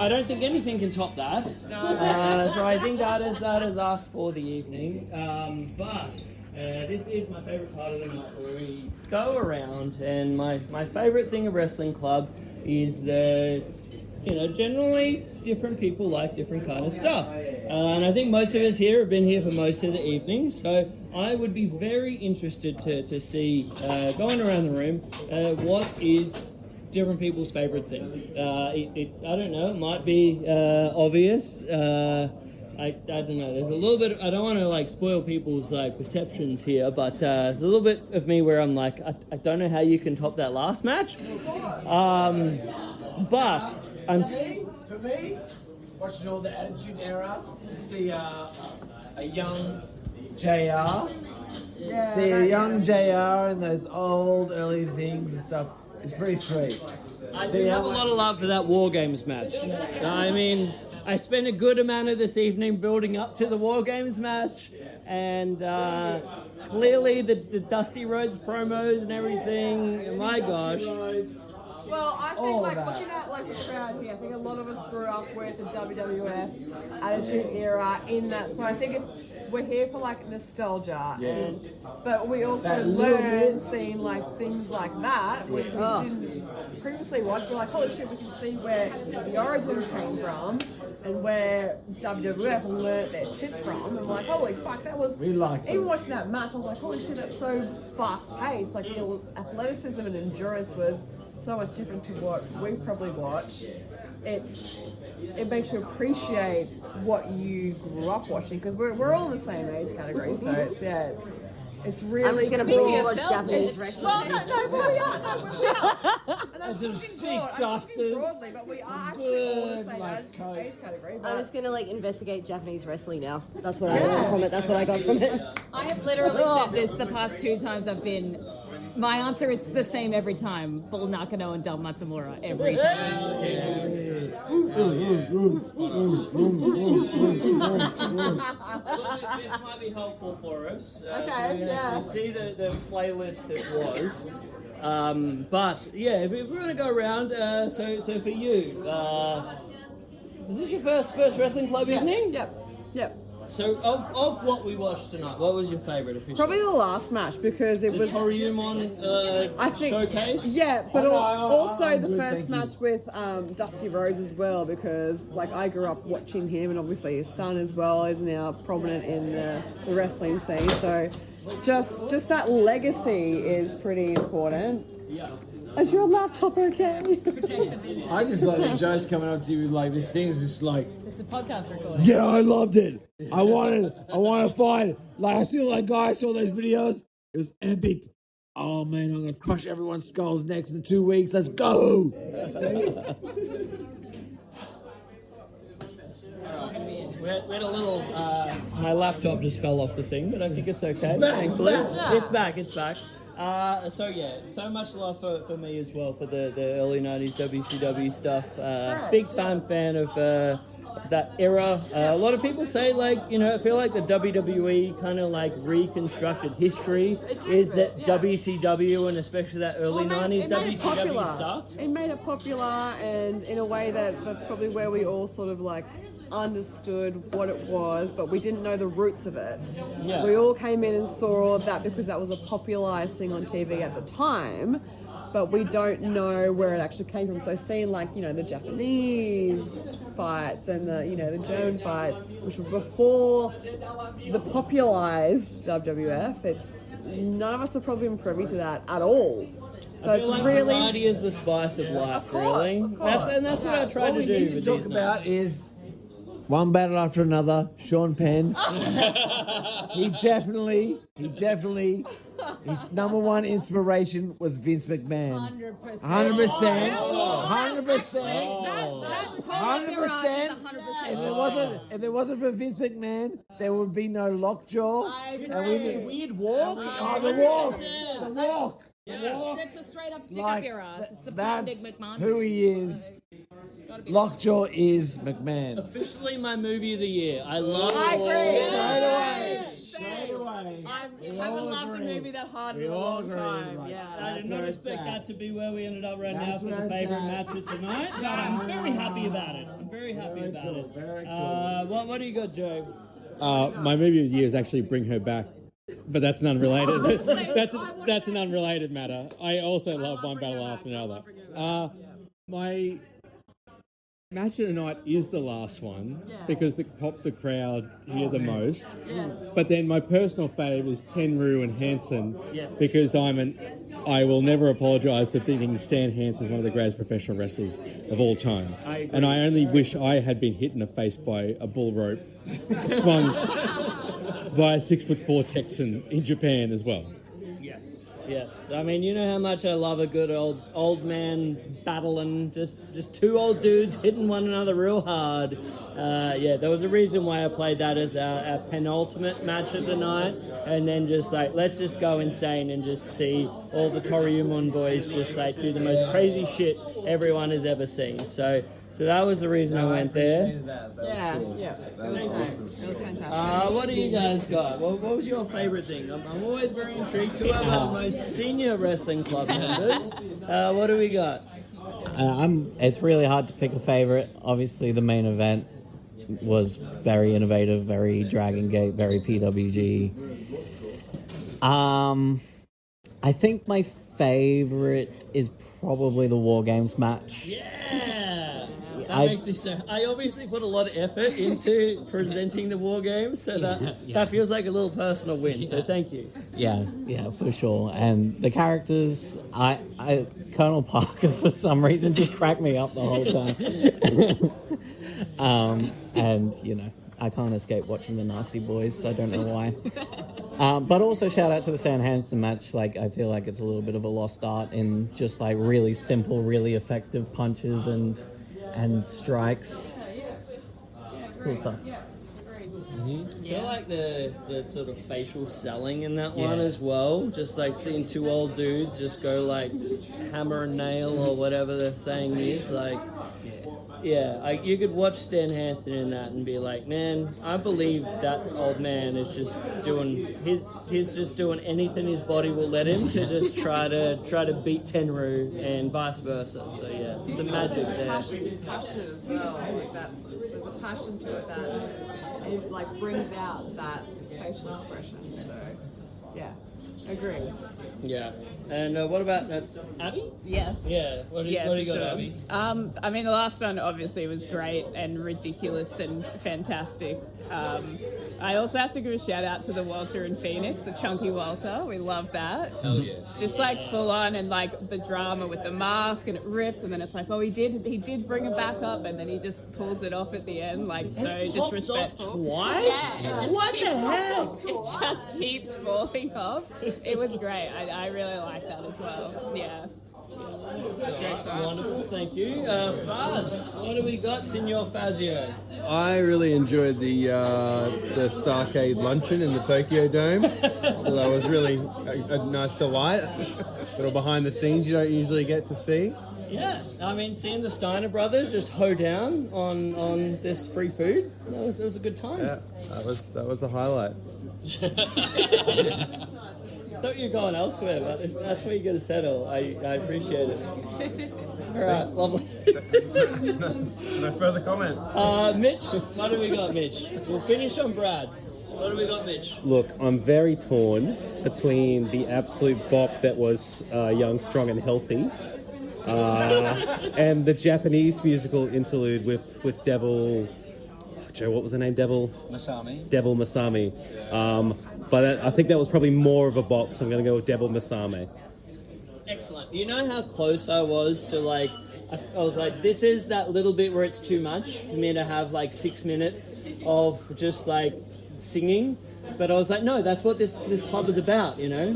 I don't think anything can top that. So I think that is us for the evening. But this is my favourite part of the night where we go around, and my favourite thing of wrestling club is that, generally different people like different kind of stuff. And I think most of us here have been here for most of the evening, so I would be very interested to see, going around the room, what is different people's favourite thing. I don't know, it might be obvious. I don't know, there's a little bit, I don't want to spoil people's perceptions here, but there's a little bit of me where I'm like, I don't know how you can top that last match. But for me, watching all the Attitude Era, to see a young JR, see a young JR and those old early things and stuff, it's pretty sweet. I do have a lot of love for that War Games match. I mean, I spent a good amount of this evening building up to the War Games match, and clearly the Dusty Rhodes promos and everything, my gosh. Well, I think looking at the crowd here, I think a lot of us grew up with the WWF Attitude Era in that, so I think we're here for nostalgia, but we also learn seeing things like that, which we didn't previously watch. We're like, holy shit, we can see where the origins came from and where WWF learned their shit from. And we're like, holy fuck, that was. We liked it. Even watching that match, I was like, holy shit, that's so fast paced. The athleticism and endurance was so much different to what we probably watch. It makes you appreciate what you grew up watching, because we're all in the same age category, so it's really. I'm just gonna broad watch Japanese wrestling. Well, no, but we are. We are. And I'm Some speaking sick dusters. broadly, but we are actually all in the same age category. I'm just gonna investigate Japanese wrestling now. That's what I got from it. That's what I got from it. I have literally said this the past 2 times I've been. My answer is the same every time. Bull Nakano and Del Matsumura every time. This might be helpful for us. Okay, to see the playlist that was. But yeah, if we're going to go around, so for you, was this your first wrestling club evening? Yep. So of what we watched tonight, what was your favourite official? Probably the last match, because it was Toriumon showcase. Yeah, but also the first match with Dusty Rhodes as well, because I grew up watching him, and obviously his son as well is now prominent in the wrestling scene. So just that legacy is pretty important. Yeah. Is your laptop okay? I just like that Joe's coming up to you with this thing is just It's a podcast recording. yeah, I loved it. I want to find I see guy, I saw those videos. It was epic. Oh man, I'm gonna crush everyone's skulls next in 2 weeks. Let's go. We had a little. My laptop just fell off the thing, but I think it's okay. Thankfully, it's back. So much love for me as well for the early 90s WCW stuff. Big time fan of that era. A lot of people say I feel like the WWE kind of reconstructed history is that WCW, and especially that early 90s WCW sucked. It made it popular, and in a way that's probably where we all sort of understood what it was, but we didn't know the roots of it. Yeah. We all came in and saw that because that was a popularised thing on TV at the time, but we don't know where it actually came from. So seeing the Japanese fights and the German fights, which were before the popularised WWF, none of us have probably been privy to that at all. So I feel really variety is the spice of life, really. Of course. That's what I try to do. What we need to talk about is one battle after another. Sean Penn. He definitely, his number one inspiration was Vince McMahon. 100%. 100%. 100%. If it wasn't for Vince McMahon, there would be no Lockjaw. Weird walk. The walk. That's the straight up stick up your ass. It's the That's McMahon. who he is. Lockjaw is McMahon. Officially my movie of the year. I love I agree. Straight away. I haven't loved a movie that hard in a long time. Yeah. I did not expect that to be where we ended up right now for the favourite match of tonight, but I'm very happy about it. Very cool. What do you got, Joe? My movie of the year is actually Bring Her Back, but that's an unrelated. that's an unrelated matter. I also love One Battle After Another. My match of the night is the last one because it popped the crowd here the most. Yes. But then my personal favourite is Tenryu and Hansen because I will never apologise for thinking Stan Hansen is one of the greatest professional wrestlers of all time. And I only wish I had been hit in the face by a bull rope swung by a 6'4" Texan in Japan as well. Yes. I mean, you know how much I love a good old man battling, just two old dudes hitting one another real hard. There was a reason why I played that as our penultimate match of the night, and then just like, let's just go insane and just see all the Toriumon boys just like do the most crazy shit everyone has ever seen. So that was the reason I went there. It was great. It was fantastic. What do you guys got? What was your favourite thing? I'm always very intrigued to our most senior wrestling club members. What do we got? It's really hard to pick a favourite. Obviously, the main event was very innovative, very Dragon Gate, very PWG. I think my favourite is probably the War Games match. That makes me so. I obviously put a lot of effort into presenting the War Games, so that feels like a little personal win. So thank you. Yeah, for sure. And the characters, Colonel Parker for some reason just cracked me up the whole time. And I can't escape watching the Nasty Boys, so I don't know why. But also shout out to the Stan Hansen match. Like, I feel like it's a little bit of a lost art in just like really simple, really effective punches and strikes. Cool stuff. I feel like the sort of facial selling in that one as well. Just like seeing two old dudes just go like hammer and nail or whatever the saying is. Like, you could watch Stan Hansen in that and be like, man, I believe that old man is just doing he's just doing anything his body will let him to just try to beat Tenryu and vice versa. So it's a magic there. It's passionate as well. Like there's a passion to it that it like brings out that facial expression. So agree. Yeah. And what about Abby? Yes. Yeah. What do you got, sure. Abby? I mean, the last one obviously was great and ridiculous and fantastic. I also have to give a shout out to the Walter and Phoenix, the Chunky Walter. We love that. Hell yeah. Just like full on and like the drama with the mask and it ripped and then it's like, oh, he did bring it back up and then he just pulls it off at the end, like so disrespectful. Twice? Yeah, What the heck? It just keeps falling off. It was great. I really like that as well. Yeah. Wonderful, thank you. Faz, what do we got, Senor Fazio? I really enjoyed the Starcade luncheon in the Tokyo Dome. So that was really a nice delight. Little behind the scenes you don't usually get to see. Yeah, I mean, seeing the Steiner brothers just hoe down on this free food, that was a good time. Yeah, that was the highlight. I thought you were going elsewhere, but if that's where you're going to settle, I appreciate it. All right, lovely. No further comment. Mitch, what do we got, Mitch? We'll finish on Brad. What do we got, Mitch? Look, I'm very torn between the absolute bop that was Young, Strong and Healthy and the Japanese musical interlude with Devil... Joe, what was her name? Devil Masami. But I think that was probably more of a bop, so I'm going to go with Devil Masami. Excellent. You know how close I was to like I was like, this is that little bit where it's too much for me to have like 6 minutes of just like singing. But I was like, no, that's what this club is about, you know?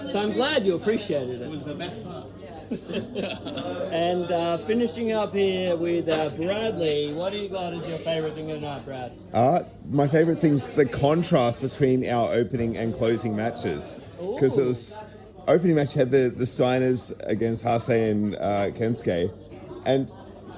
So I'm glad you appreciated it. It was the best part. And finishing up here with Bradley, what do you got as your favourite thing of the night, Brad? My favourite thing's the contrast between our opening and closing matches. Because it was... Opening match had the Steiners against Hase and Kensuke. And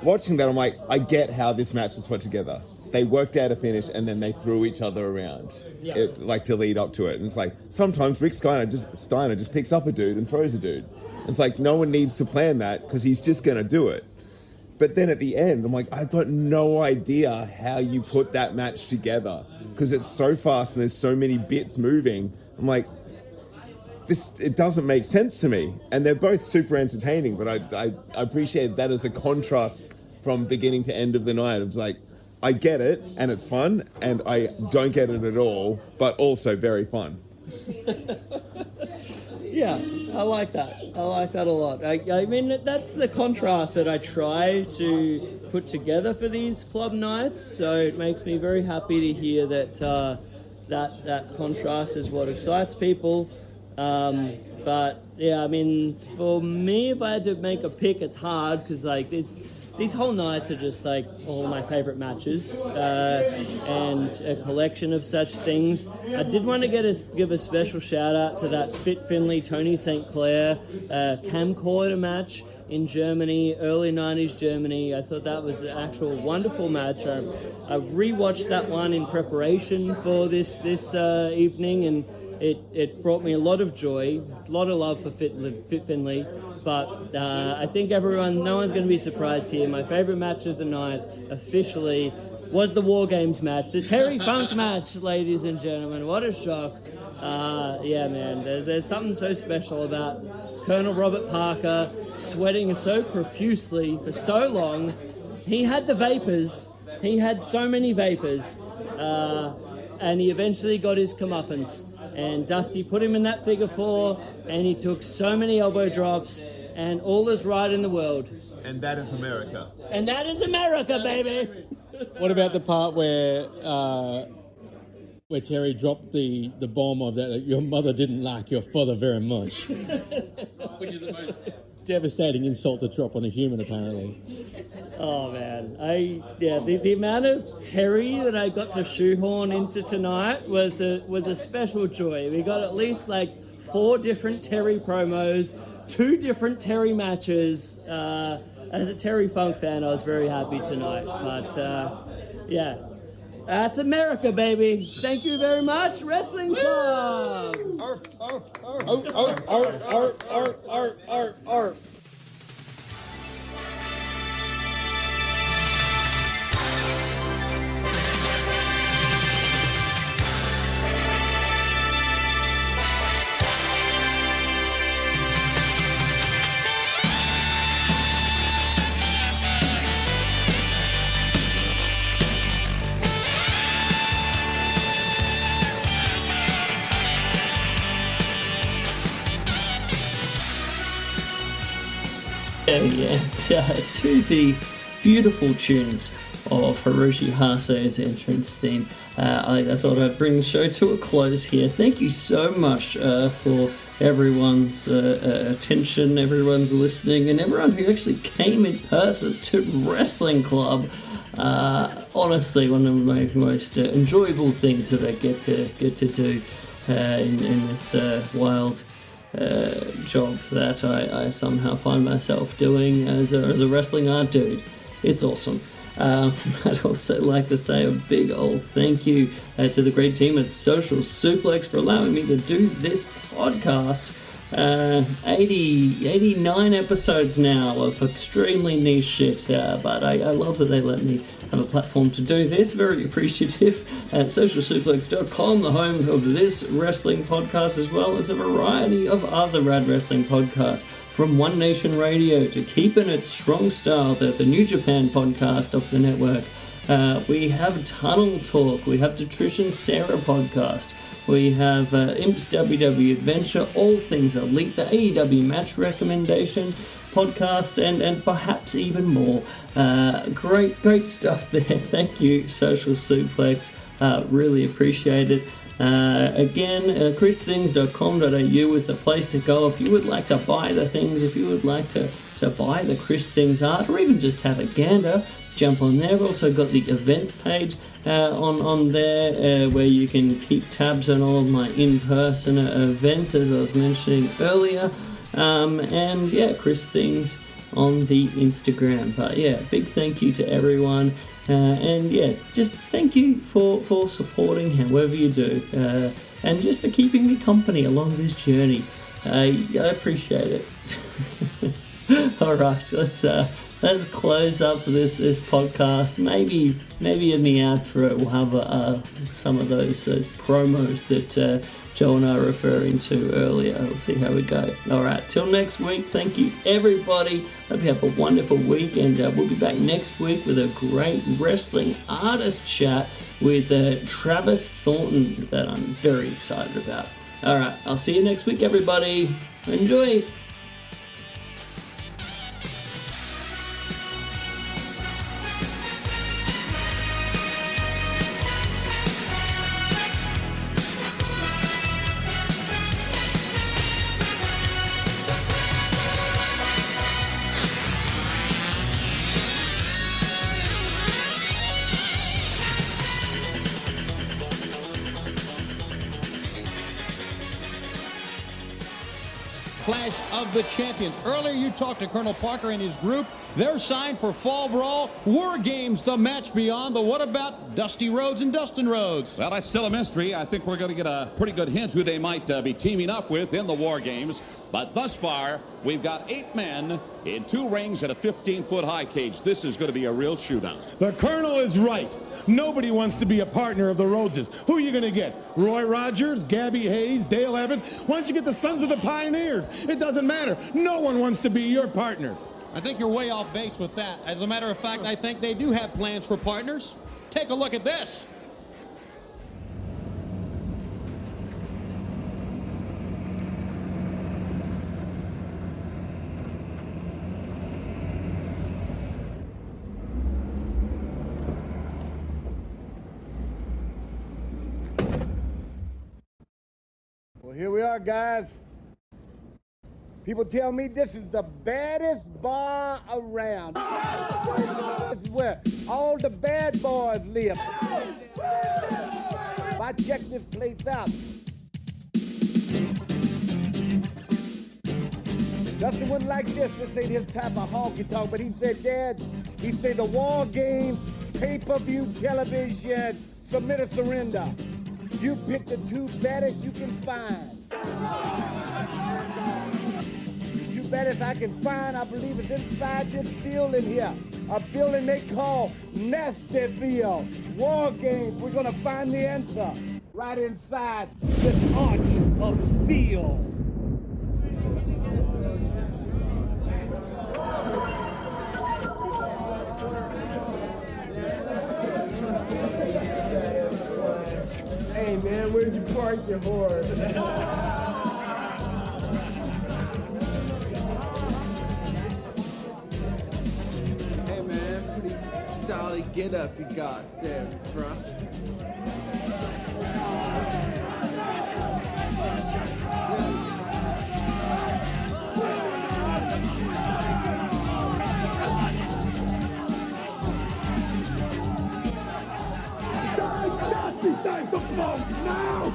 watching that, I'm like, I get how this match is put together. They worked out a finish and then they threw each other around, to lead up to it. And it's like, sometimes Rick Steiner just picks up a dude and throws a dude. It's like, no one needs to plan that because he's just going to do it. But then at the end, I'm like, I've got no idea how you put that match together because it's so fast and there's so many bits moving. I'm like, it doesn't make sense to me. And they're both super entertaining, but I appreciate that as a contrast from beginning to end of the night. It's like, I get it, and it's fun, and I don't get it at all, but also very fun. Yeah, I like that. I like that a lot. I mean, that's the contrast that I try to put together for these club nights, so it makes me very happy to hear that that contrast is what excites people. But yeah, I mean, for me, if I had to make a pick, it's hard because like these whole nights are just like all my favourite matches and a collection of such things. I did want to give a special shout out to that Fit Finley Tony St. Clair camcorder match in Germany, early 90s Germany. I thought that was an actual wonderful match. I rewatched that one in preparation for this evening, and it brought me a lot of joy, a lot of love for Fit Finley. But I think no one's going to be surprised here. My favourite match of the night, officially, was the War Games match. The Terry Funk match, ladies and gentlemen. What a shock. Yeah, man, there's something so special about Colonel Robert Parker sweating so profusely for so long. He had the vapours. He had so many vapours. And he eventually got his comeuppance. And Dusty put him in that figure four, and he took so many elbow drops, and all is right in the world. And that is America. And that is America, baby! What about the part where Terry dropped the bomb of that, like, your mother didn't like your father very much? Which is the most devastating insult to drop on a human, apparently. Oh, man. The amount of Terry that I got to shoehorn into tonight was a special joy. We got at least like 4 different Terry promos, 2 different Terry matches. As a Terry Funk fan, I was very happy tonight. But, yeah. That's America, baby. Thank you very much, Wrestling Club. Art. To the beautiful tunes of Hiroshi Hase's entrance theme, I thought I'd bring the show to a close here. Thank you so much for everyone's attention, everyone's listening, and everyone who actually came in person to Wrestling Club. Honestly, one of my most enjoyable things that I get to do in this wild job that I somehow find myself doing as a wrestling art dude. It's awesome. I'd also like to say a big old thank you to the great team at Social Suplex for allowing me to do this podcast. 89 episodes now of extremely niche shit, but I love that they let me have a platform to do this. Very appreciative. At socialsuplex.com, the home of this wrestling podcast, as well as a variety of other rad wrestling podcasts, from One Nation Radio to Keeping It Strong Style, the New Japan podcast off the network. We have Tunnel Talk, we have the Trish and Sarah podcast, we have Imp's WW Adventure, All Things Elite, the AEW match recommendation, podcast, and perhaps even more. Great stuff there. Thank you, Social Suplex. Really appreciate it. Again, christhings.com.au is the place to go if you would like to buy the things, if you would like to buy the Chris Things art, or even just have a gander. Jump on there. We've also got the events page on there where you can keep tabs on all of my in-person events, as I was mentioning earlier. And yeah, Chris Things on the Instagram. But yeah, big thank you to everyone. And yeah, just thank you for supporting however you do. And just for keeping me company along this journey. I appreciate it. Alright, let's close up this podcast. Maybe in the outro we'll have some of those promos that Joe and I were referring to earlier. We'll see how we go. Alright, till next week, thank you everybody. Hope you have a wonderful week, and we'll be back next week with a great wrestling artist chat with Travis Thornton that I'm very excited about. Alright, I'll see you next week, everybody. Enjoy! Clash of the Champions. Earlier you talked to Colonel Parker and his group. They're signed for Fall Brawl, War Games, the match beyond. But what about Dusty Rhodes and Dustin Rhodes? Well, that's still a mystery. I think we're going to get a pretty good hint who they might be teaming up with in the War Games. But thus far, we've got 8 men in 2 rings at a 15-foot high cage. This is going to be a real shootout. The Colonel is right. Nobody wants to be a partner of the Rhodeses. Who are you going to get? Roy Rogers, Gabby Hayes, Dale Evans? Why don't you get the Sons of the Pioneers? It doesn't matter. No one wants to be your partner. I think you're way off base with that. As a matter of fact, I think they do have plans for partners. Take a look at this. Well, here we are, guys. People tell me this is the baddest bar around. This is where all the bad boys live. If I check this place out. Dustin wouldn't like this. This ain't his type of honky tonk, but he said, Dad, he said the War Games, pay-per-view television, submit or surrender. You pick the 2 baddest you can find. Baddest I can find, I believe it's inside this building here. A building they call Nastyville. War Games, we're gonna find the answer right inside this arch of steel. Hey man, where'd you park your horse? Style get up you got there, bro. Besides the phone now!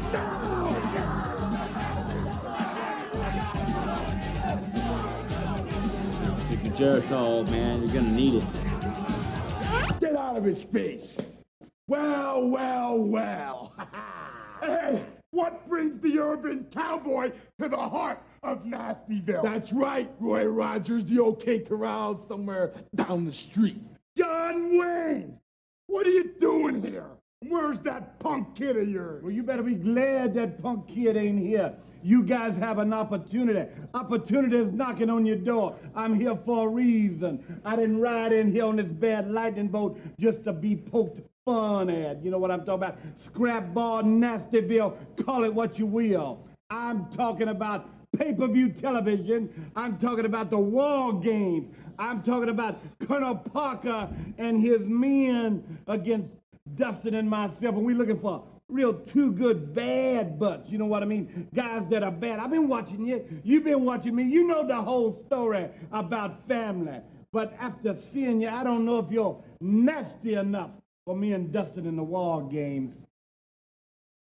Take your Jericho, man. You're gonna need it. Get out of his face! Well. Hey, what brings the urban cowboy to the heart of Nastyville? That's right, Roy Rogers, the OK Corral somewhere down the street. John Wayne, what are you doing here? Where's that punk kid of yours? Well, you better be glad that punk kid ain't here. You guys have an opportunity. Opportunity is knocking on your door. I'm here for a reason. I didn't ride in here on this bad lightning boat just to be poked fun at. You know what I'm talking about? Scrap ball, Nastyville, call it what you will. I'm talking about pay-per-view television. I'm talking about the War Games. I'm talking about Colonel Parker and his men against Dustin and myself, and we're looking for real two good bad butts. You know what I mean? Guys that are bad. I've been watching you. You've been watching me. You know the whole story about family. But after seeing you, I don't know if you're nasty enough for me and Dustin in the War Games.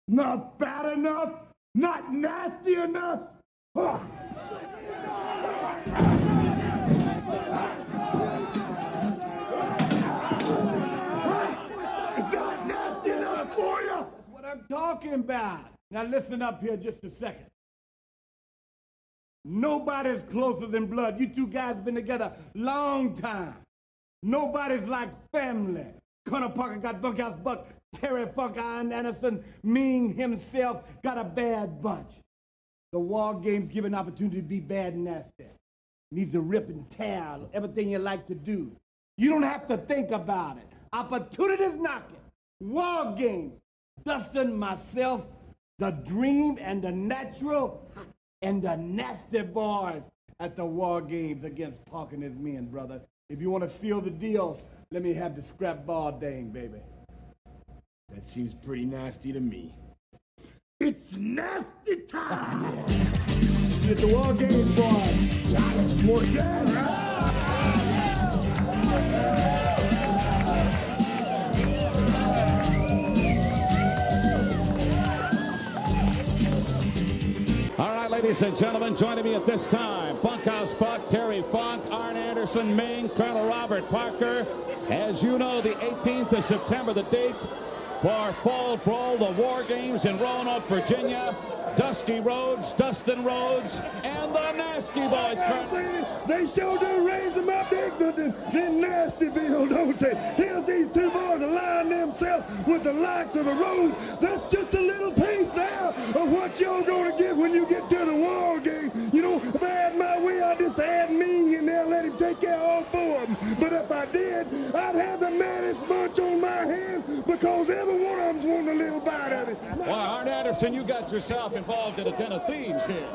Not bad enough? Not nasty enough? Huh. It's not nasty enough for you? That's what I'm talking about. Now listen up here just a second. Nobody's closer than blood. You two guys been together long time. Nobody's like family. Colonel Parker got Bunkhouse Buck, Terry Funk Iron Anderson, Ming himself got a bad bunch. The War Games give an opportunity to be bad and nasty. Needs a rip and tear, everything you like to do. You don't have to think about it. Opportunities knocking. War Games. Dustin, myself, the Dream, and the Natural, and the Nasty Boys at the War Games against Parker and his men, brother. If you want to seal the deal, let me have the scrap ball dang, baby. That seems pretty nasty to me. It's nasty time! Get the War Games, boys. More All right, ladies and gentlemen, joining me at this time, Bunkhouse Buck, Terry Funk, Arn Anderson, Ming, Colonel Robert Parker. As you know, the 18th of September, the date for Fall Brawl, the War Games in Roanoke, Virginia. Dusty Rhodes, Dustin Rhodes, and the Nasty Boys. They sure do raise them up big in Nastyville, don't they? Here's these two boys align themselves with the likes of the Rhodes. That's just a little taste there of what y'all gonna get when you get to the War Game. You know, if I had my way, I'd just add Ming in there, let him take care of all four of them. But if I did, I'd have the maddest bunch on my hands because every one of them's wanting a little bite of it. Well, Arn Anderson, you got yourself involved in a den of thieves here.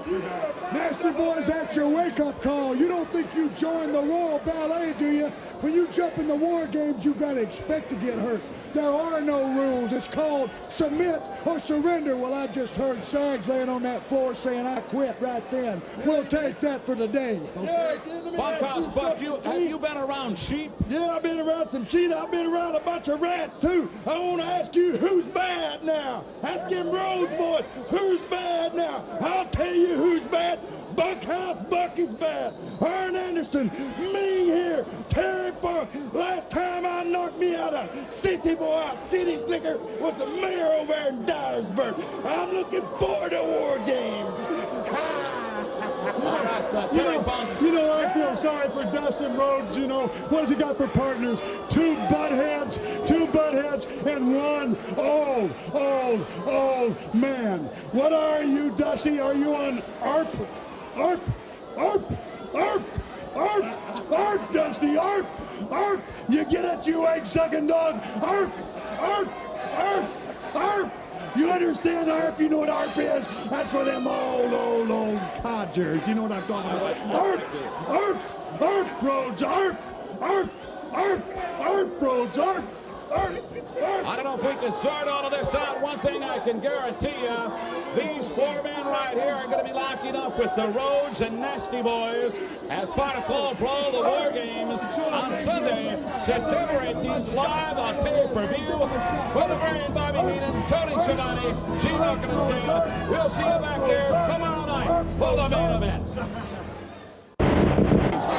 Nasty Boys, that's your wake-up call. You don't think you joined the Royal Ballet, do you? When you jump in the War Games, you got to expect to get hurt. There are no rules. It's called submit or surrender. Well, I just heard Sags laying on that floor saying I quit right then. We'll take that for the day. Okay? Bunkhouse Buck, have you been around sheep? Yeah, I've been around some sheep. I've been around a bunch of rats, too. I want to ask you, who's bad now? Ask them Rhodes boys, who's bad now? I'll tell you who's bad. Bunkhouse Buck is bad. Arn Anderson, Ming here, Terry Funk. Last time I knocked me out of sissy boy out city slicker was the mayor over there in Dyersburg. I'm looking forward to War Games. You know, I feel sorry for Dustin Rhodes. You know, what has he got for partners? Two butt heads, and one old man. What are you, Dusty? Are you on ARP? ARP, Dusty, ARP. You get it, you egg-sucking dog. ARP. You understand ARP? You know what ARP is? That's for them old codgers. You know what I'm talking about? ARP, Rhodes, ARP, Rhodes, ARP. I don't know if we can sort all of this out. One thing I can guarantee you, these four men right here are going to be locking up with the Rhodes and Nasty Boys as part of Fall Brawl, the War Games, on Sunday, September 18th, live on pay-per-view. For the brand, Bobby Heenan, Tony Schiavone, Gene Oaken and Sam. We'll see you back there tomorrow night for the main event.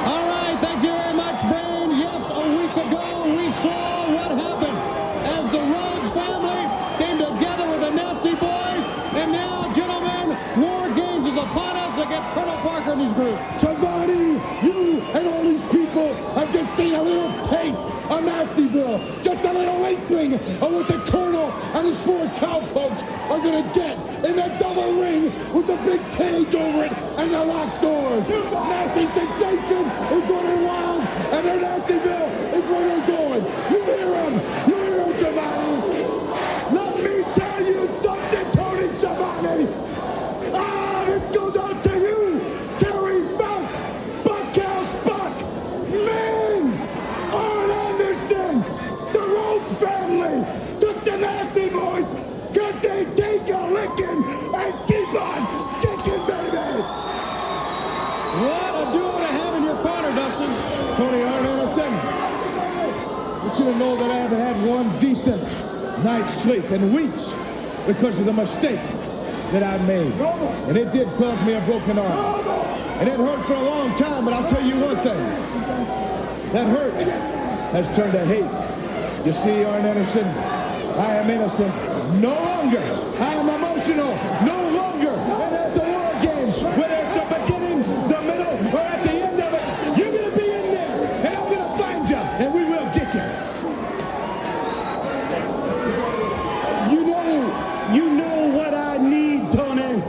All right, thank you very much, Brian. Yes, a week ago we saw what happened as the Rhodes family came together with the Nasty Boys, and now, gentlemen, War Games is upon us against Colonel Parker and his group. Somebody, you and all these people have just seen a little taste of Nastyville. Just a little inkling of what the Colonel and his four cowpokes are going to get in that double ring with the big cage over it and the locked doors. Nasty's dictation is running wild, and their Nastyville is where they're going. You hear him, Schiavone. Let me tell you something, Tony Schiavone. This goes out to you. to know that I haven't had one decent night's sleep in weeks because of the mistake that I made. And it did cause me a broken arm. And it hurt for a long time, but I'll tell you one thing. That hurt has turned to hate. You see, Arn Anderson, I am innocent no longer. I am emotional no longer. And at the War Games, whether it's the beginning, the middle, or at the end of it, you're going to be in there, and I'm going to find you, and we will get you. You know what I need, Tony?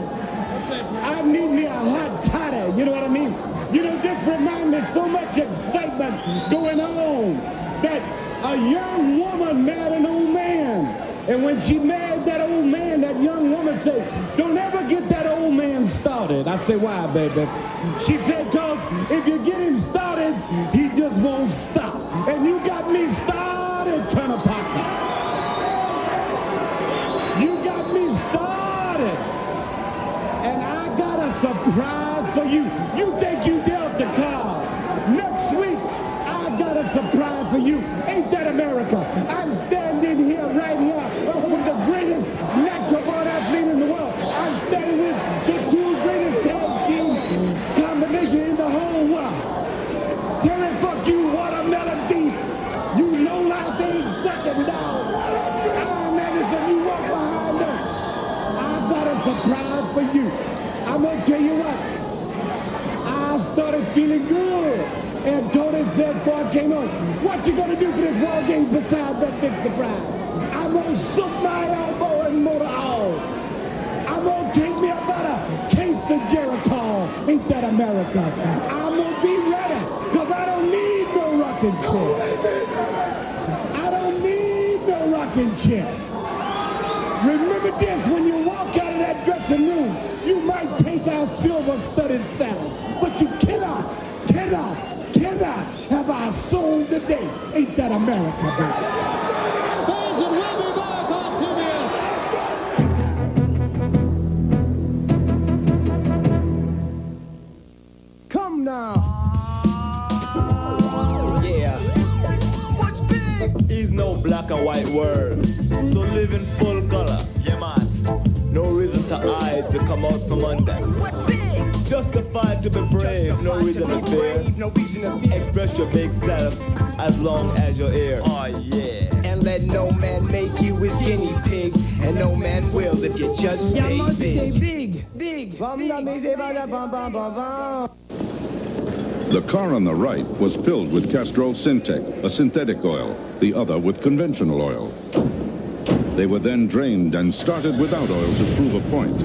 I need me a hot toddy, you know what I mean? You know, this reminds me so much excitement going on that a young woman married an old man. And when she married that old man, that young woman said, don't ever get that old man started. I said, why, baby? She said, because if you get him started, he just won't stop. And you got me started, Colonel Parker. You got me started. And I got a surprise for you. You think you dealt the card. Next week, I got a surprise for you. Ain't that America? I'm standing here, right here, with the greatest natural born athlete in the world. I'm standing with the two greatest tag team combination in the whole world. Terry, fuck you, Watermelon Deep. You know life ain't sucking down. Arn Anderson, you walk behind us. I got a surprise for you. I'm gonna tell you what. I started feeling good. And Tony said before I came on, what you gonna do for this War Games besides that big surprise? I'm gonna suck my elbow and motor off. I'm gonna take me about a case of Jericho. Ain't that America? I'm gonna be ready, because I don't need no rocking chair. I don't need no rocking chair. Remember this, when you walk out of that dressing room, you might take our silver-studded saddle, but you cannot have our soul today. Ain't that America, baby? Fans, and we'll be back on TV. Come now. Yeah. What's big? Is no black and white world. So live in full color. Yeah, man. No reason to hide, to come out from under. What's big? Justified to be brave, no reason to fear. No reason to fear. Express your big self as long as you're here. Oh yeah. And let no man make you his guinea pig, and no man will if you just stay big. Stay big, big. The car on the right was filled with Castrol Syntec, a synthetic oil, the other with conventional oil. They were then drained and started without oil to prove a point.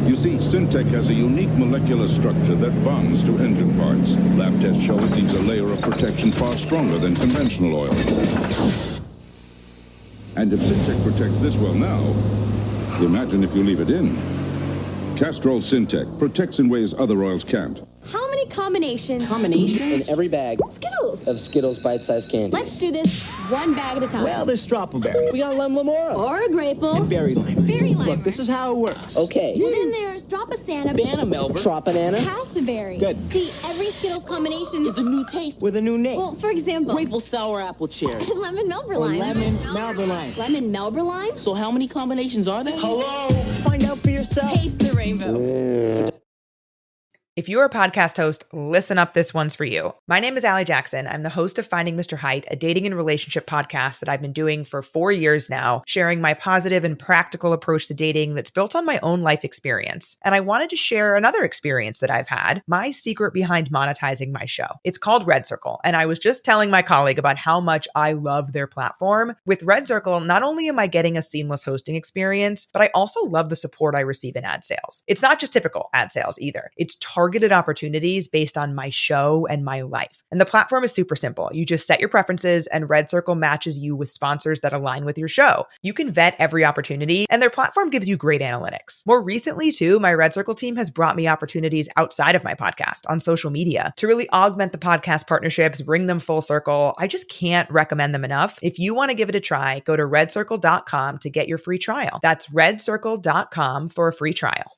You see, Syntec has a unique molecular structure that bonds to engine parts. Lab tests show it leaves a layer of protection far stronger than conventional oil. And if Syntec protects this well now, imagine if you leave it in. Castrol Syntec protects in ways other oils can't. How many combinations? In every bag Skittles. of Skittles bite-sized candy. Let's do this one bag at a time. Well, there's strawberry. We got lemora. Or a grapeful. And berry lime. Berry lime. Look, this is how it works. Okay. Well, then there's Drop-a-Santa. Banana-Melba. Tropbanana. Castleberry. Good. See, every Skittles combination Is a new taste with a new name. Well, for example, Maple sour apple cherry. lemon Melba Or lime. lemon Melba lime. Lemon Melba lime? So how many combinations are there? Hello? Find out for yourself. Taste the rainbow. If you're a podcast host, listen up, this one's for you. My name is Allie Jackson. I'm the host of Finding Mr. Height, a dating and relationship podcast that I've been doing for 4 years now, sharing my positive and practical approach to dating that's built on my own life experience. And I wanted to share another experience that I've had, my secret behind monetizing my show. It's called Red Circle, and I was just telling my colleague about how much I love their platform. With Red Circle, not only am I getting a seamless hosting experience, but I also love the support I receive in ad sales. It's not just typical ad sales either. It's targeted opportunities based on my show and my life. And the platform is super simple. You just set your preferences and Red Circle matches you with sponsors that align with your show. You can vet every opportunity and their platform gives you great analytics. More recently too, my Red Circle team has brought me opportunities outside of my podcast on social media to really augment the podcast partnerships, bring them full circle. I just can't recommend them enough. If you want to give it a try, go to redcircle.com to get your free trial. That's redcircle.com for a free trial.